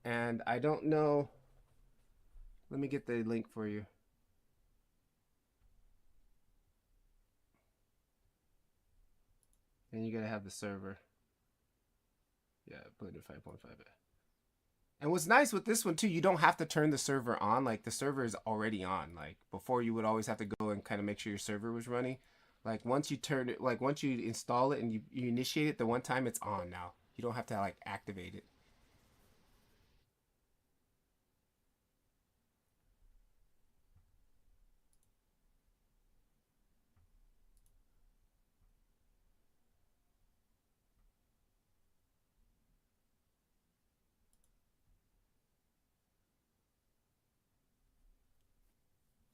[SPEAKER 1] And I don't know. Let me get the link for you. And you got to have the server. Yeah, Blender 5.5. And what's nice with this one too, you don't have to turn the server on. Like the server is already on. Like before, you would always have to go and kind of make sure your server was running. Like once you turn it, like once you install it and you initiate it the one time, it's on now. You don't have to like activate it.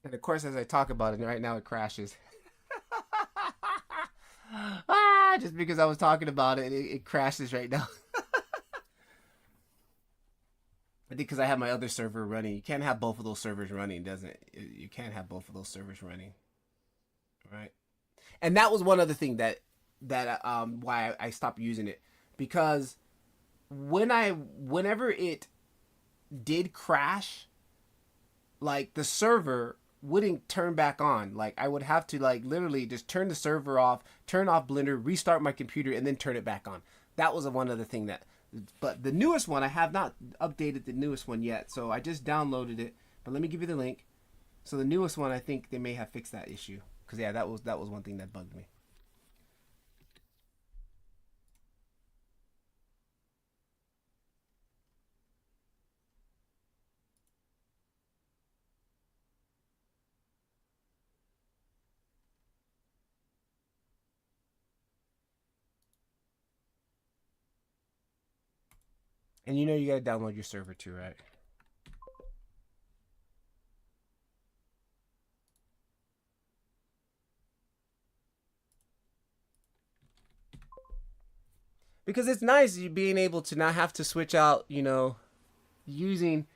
[SPEAKER 1] And of course, as I talk about it right now, it crashes. Just because I was talking about it, it crashes right now. I think because I have my other server running. You can't have both of those servers running, doesn't it? You can't have both of those servers running, right? And that was one other thing that why I stopped using it, because whenever it did crash, like the server wouldn't turn back on. Like I would have to like literally just turn the server off, turn off Blender, restart my computer, and then turn it back on. That was one other thing that. But the newest one, I have not updated the newest one yet, so I just downloaded it. But let me give you the link. So the newest one, I think they may have fixed that issue, because yeah, that was one thing that bugged me. And you know you got to download your server too, right? Because it's nice you being able to not have to switch out, using.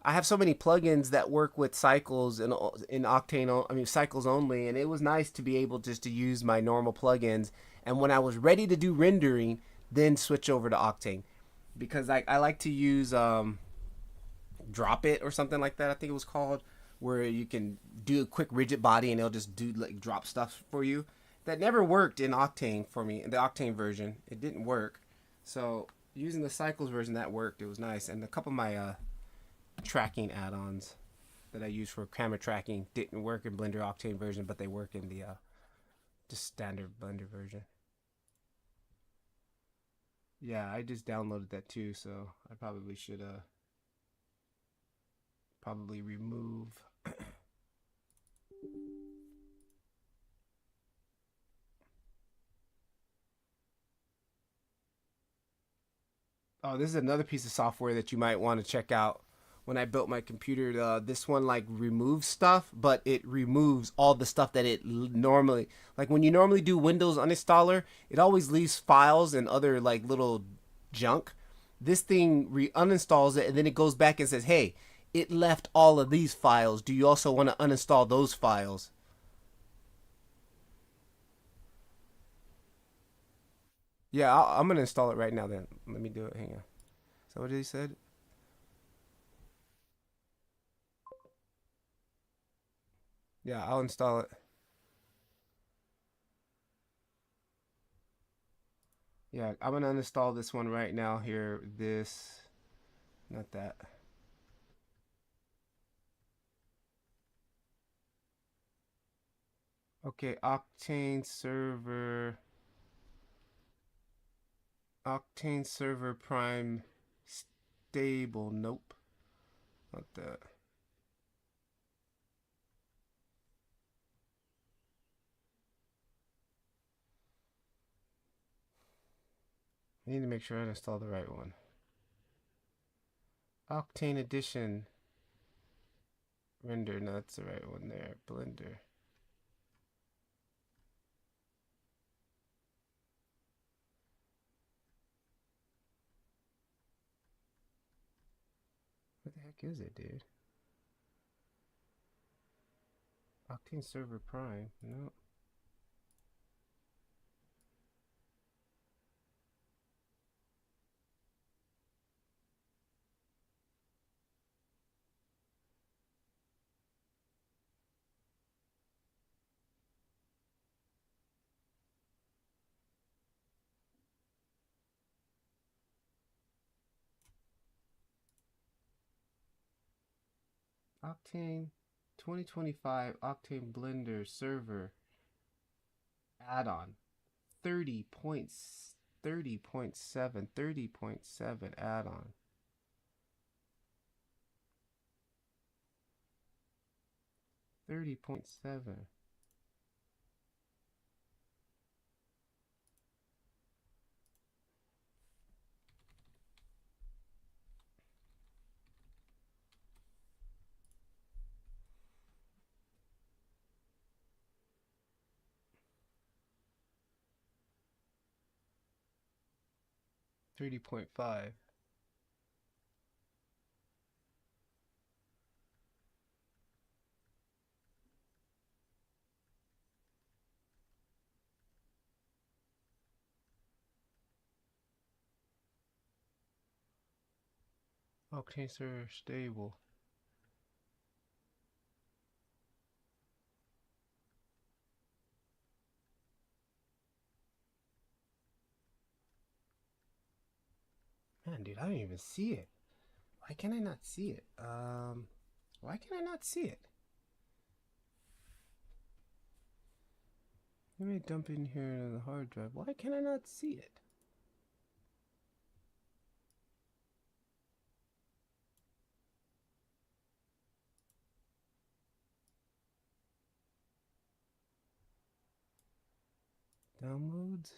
[SPEAKER 1] I have so many plugins that work with cycles and in Octane. I mean cycles only, and it was nice to be able just to use my normal plugins. And when I was ready to do rendering, then switch over to Octane, because I like to use Drop It or something like that. I think it was called, where you can do a quick rigid body and it'll just do like drop stuff for you. That never worked in Octane for me. In the Octane version, it didn't work. So using the Cycles version, that worked. It was nice. And a couple of my tracking add-ons that I use for camera tracking didn't work in Blender Octane version, but they work in the Just standard Blender version. Yeah, I just downloaded that too, so I probably should probably remove. Oh, this is another piece of software that you might want to check out. When I built my computer, this one like removes stuff, but it removes all the stuff that it normally, like when you normally do Windows uninstaller, it always leaves files and other like little junk. This thing uninstalls it and then it goes back and says, "Hey, it left all of these files. Do you also want to uninstall those files?" Yeah, I'm gonna install it right now. Then let me do it. Hang on. So what did he said? Yeah, I'll install it. Yeah, I'm gonna uninstall this one right now here. This, not that. Okay, Octane server prime stable. Nope, not that. I need to make sure I install the right one. Octane edition render. No, that's the right one there. Blender. What the heck is it, dude? Octane server prime. No. Octane 2025 Octane Blender server add-on 30 points 30.7 add-on. 30.7. .5. Octane server stable. Man, dude, I don't even see it. Why can I not see it? Why can I not see it? Let me dump in here in the hard drive. Why can I not see it? Downloads.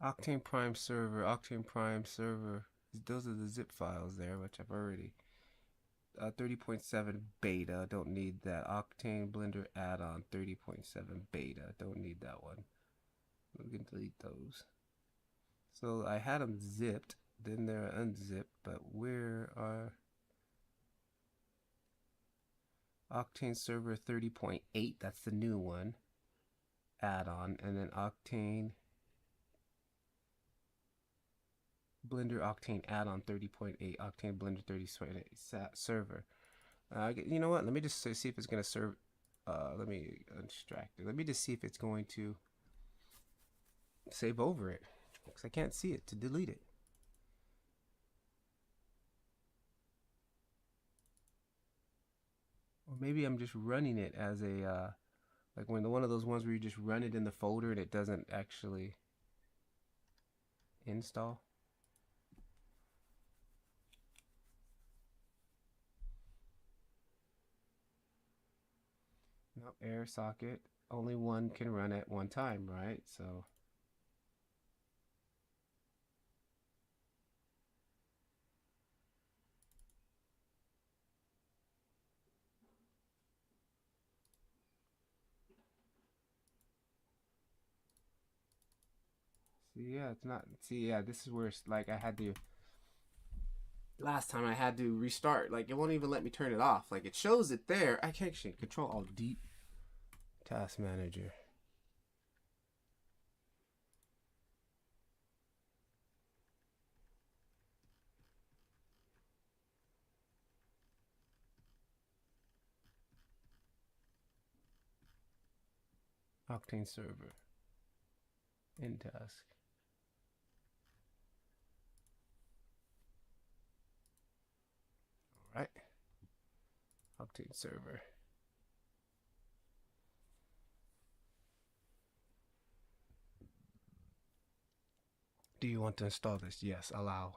[SPEAKER 1] Octane Prime server. Octane Prime server. Those are the zip files there, which I've already. 30.7 beta. Don't need that. Octane Blender add-on. 30.7 beta. Don't need that one. We can delete those. So I had them zipped. Then they're unzipped. But where are Octane server 30.8? That's the new one. Add-on. And then Octane Blender Octane add-on 30.8, Octane Blender 30.8 server. You know what? Let me just see if it's going to serve. Let me undistract it. Let me just see if it's going to save over it, because I can't see it to delete it. Or maybe I'm just running it as a like one of those ones where you just run it in the folder and it doesn't actually install. Nope, air socket. Only one can run at one time, right? So see, yeah, it's not. See, yeah, this is where it's like I had to. Last time I had to restart. Like it won't even let me turn it off. Like it shows it there. I can't actually Control Alt D. Task Manager. Octane server. In task. All right. Octane server. Do you want to install this? Yes, allow.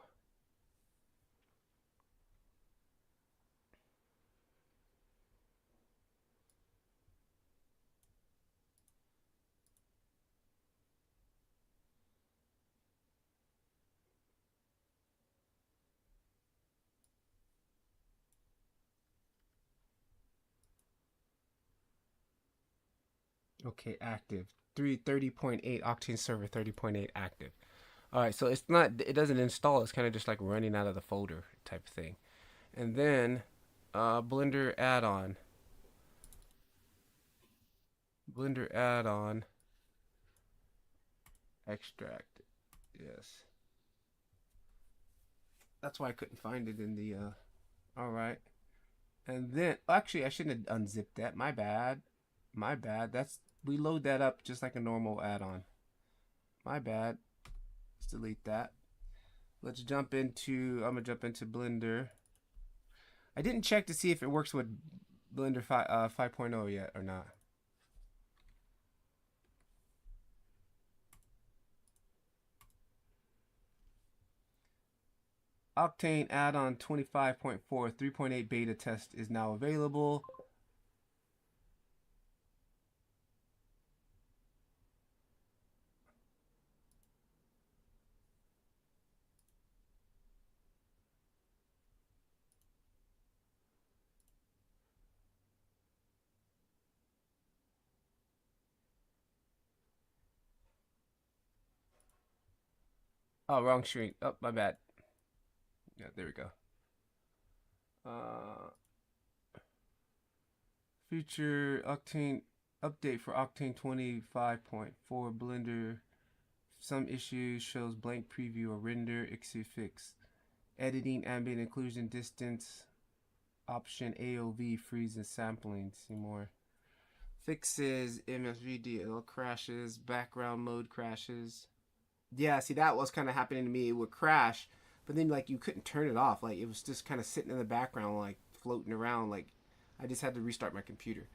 [SPEAKER 1] Okay, active. 30.8 Octane server 30.8 active. All right, so it's not, it doesn't install. It's kind of just like running out of the folder type thing. And then Blender add-on. Blender add-on. Extract. Yes. That's why I couldn't find it in the, all right. And then, actually, I shouldn't have unzipped that. My bad. My bad. We load that up just like a normal add-on. My bad. Let's delete that. Let's jump into, I'm gonna jump into Blender. I didn't check to see if it works with Blender 5.0 yet or not. Octane add-on 25.4 3.8 beta test is now available. Oh, wrong screen. Oh, my bad. Yeah, there we go. Future Octane update for Octane 25.4 Blender. Some issues shows blank preview or render. Issue fix. Editing ambient occlusion distance. Option AOV freeze and sampling. See more. Fixes MSVDL crashes. Background mode crashes. Yeah, see that was kind of happening to me. It would crash, but then like you couldn't turn it off. Like it was just kind of sitting in the background, like floating around. Like I just had to restart my computer.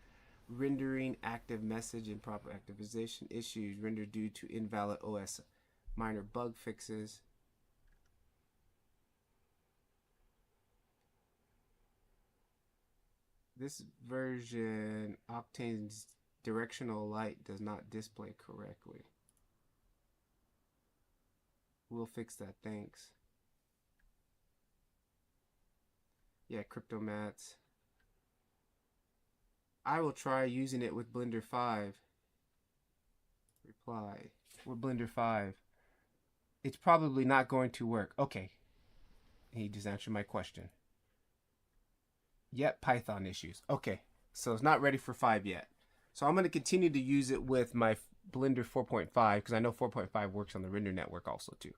[SPEAKER 1] Rendering active message improper activation issues. Render due to invalid OS. Minor bug fixes. This version, Octane's directional light does not display correctly. We'll fix that, thanks. Yeah, CryptoMats. I will try using it with Blender 5. Reply. With Blender 5. It's probably not going to work. Okay. He just answered my question. Yep, Python issues. Okay. So it's not ready for 5 yet. So I'm going to continue to use it with my Blender 4.5 because I know 4.5 works on the render network also too.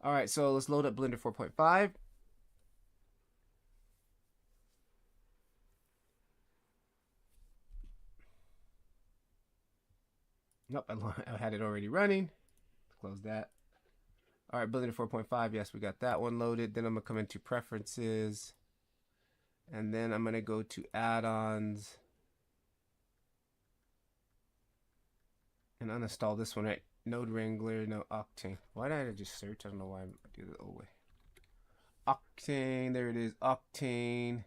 [SPEAKER 1] All right, so let's load up Blender 4.5. Nope, I had it already running. Close that. All right, Blender 4.5. Yes, we got that one loaded. Then I'm going to come into Preferences. And then I'm going to go to Add-ons. And uninstall this one, right? Node Wrangler, no Octane. Why did I just search? I don't know why I do it the old way. Octane, there it is. Octane.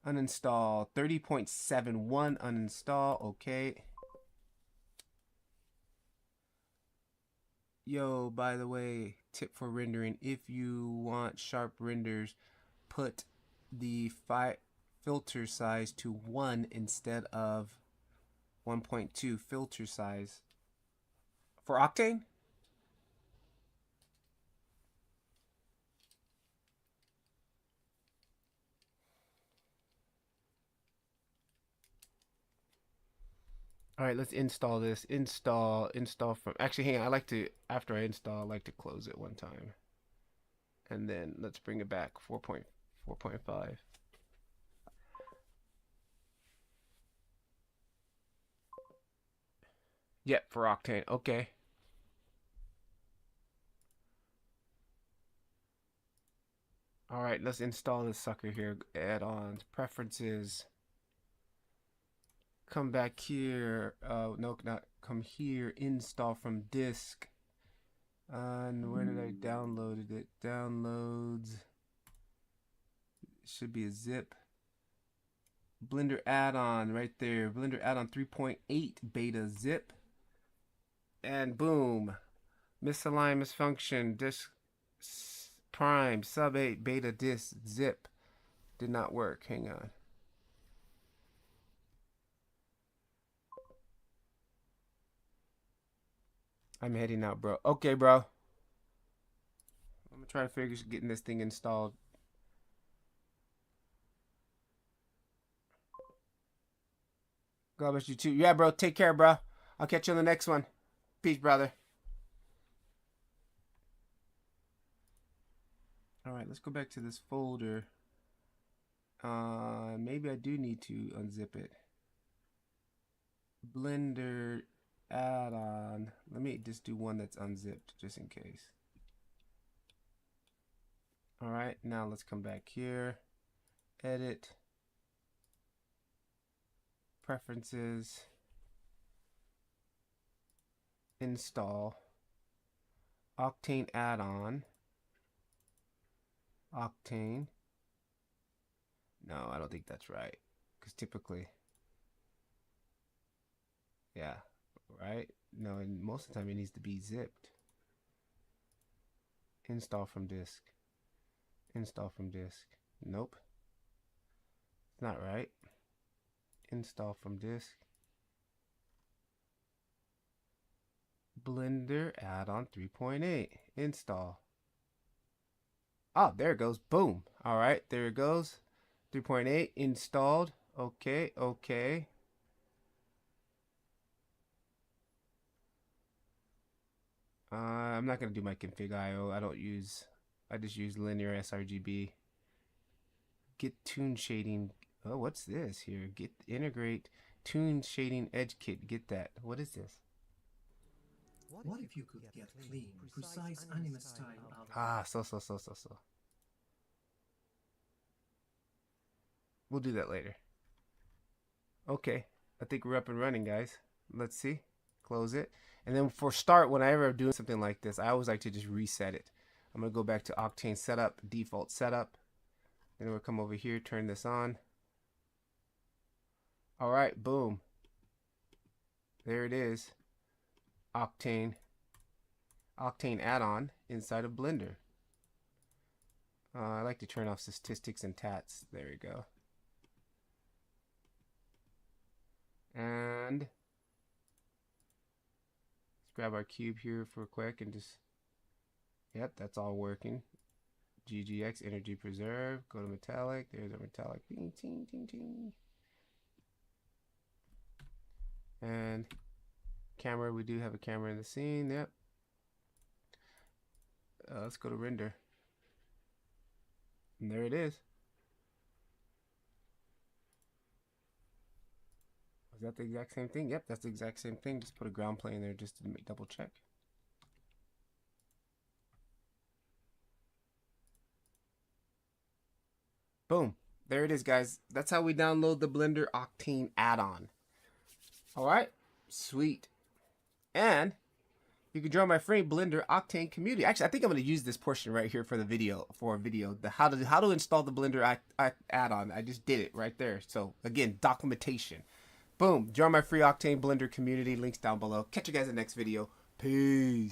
[SPEAKER 1] Uninstall. 30.71 uninstall. Okay. Yo, by the way, tip for rendering. If you want sharp renders, put the filter size to 1 instead of 1.2 filter size. For Octane? All right, let's install this. Install from, actually, hang on. I like to, after I install, I like to close it one time. And then let's bring it back, 4.5. Yep, for Octane. Okay. All right, let's install this sucker here. Add-ons, preferences. Come back here. No, not come here. Install from disk. And where did I download it? Downloads. Should be a zip. Blender add-on right there. Blender add-on 3.8 beta zip. And boom. Misaligned, misfunction, disk prime, sub 8 beta disk zip. Did not work. Hang on. I'm heading out, bro. Okay, bro. I'm gonna try to figure getting this thing installed. God bless you too. Yeah, bro. Take care, bro. I'll catch you on the next one. Peace, brother. All right, let's go back to this folder. Maybe I do need to unzip it. Blender add-on. Let me just do one that's unzipped just in case. All right, now let's come back here. Edit. Preferences. Install. Octane add-on. Octane. No, I don't think that's right. Because typically, yeah, right? No, and most of the time it needs to be zipped. Install from disk. Install from disk. Nope. It's not right. Install from disk. Blender add-on 3.8. Install. Oh, there it goes. Boom. All right, there it goes. 3.8 installed. Okay, okay. I'm not gonna do my config IO. I just use linear sRGB. Get tune shading. Oh, what's this here? Get integrate tune shading edge kit. Get that. What is this?
[SPEAKER 3] What if you could get clean, precise anime style out?
[SPEAKER 1] Ah, so. We'll do that later. Okay, I think we're up and running, guys. Let's see. Close it. And then for start, whenever I'm doing something like this, I always like to just reset it. I'm going to go back to Octane setup, default setup. Then we'll come over here, turn this on. All right, boom. There it is. Octane add-on inside of Blender. I like to turn off statistics and tats. There we go. And let's grab our cube here for quick and just, yep, that's all working. GGX energy preserve, go to metallic, there's a metallic, ting, ting, ting, ting. And camera, we do have a camera in the scene, yep. Let's go to render. And there it is. Is that the exact same thing? Yep, that's the exact same thing. Just put a ground plane there just to double check. Boom. There it is, guys. That's how we download the Blender Octane add-on. All right. Sweet. And you can join my free Blender Octane community. Actually, I think I'm going to use this portion right here for the video, the how to install the Blender add-on. I just did it right there. So again, documentation. Boom. Join my free Octane Blender community. Links down below. Catch you guys in the next video. Peace.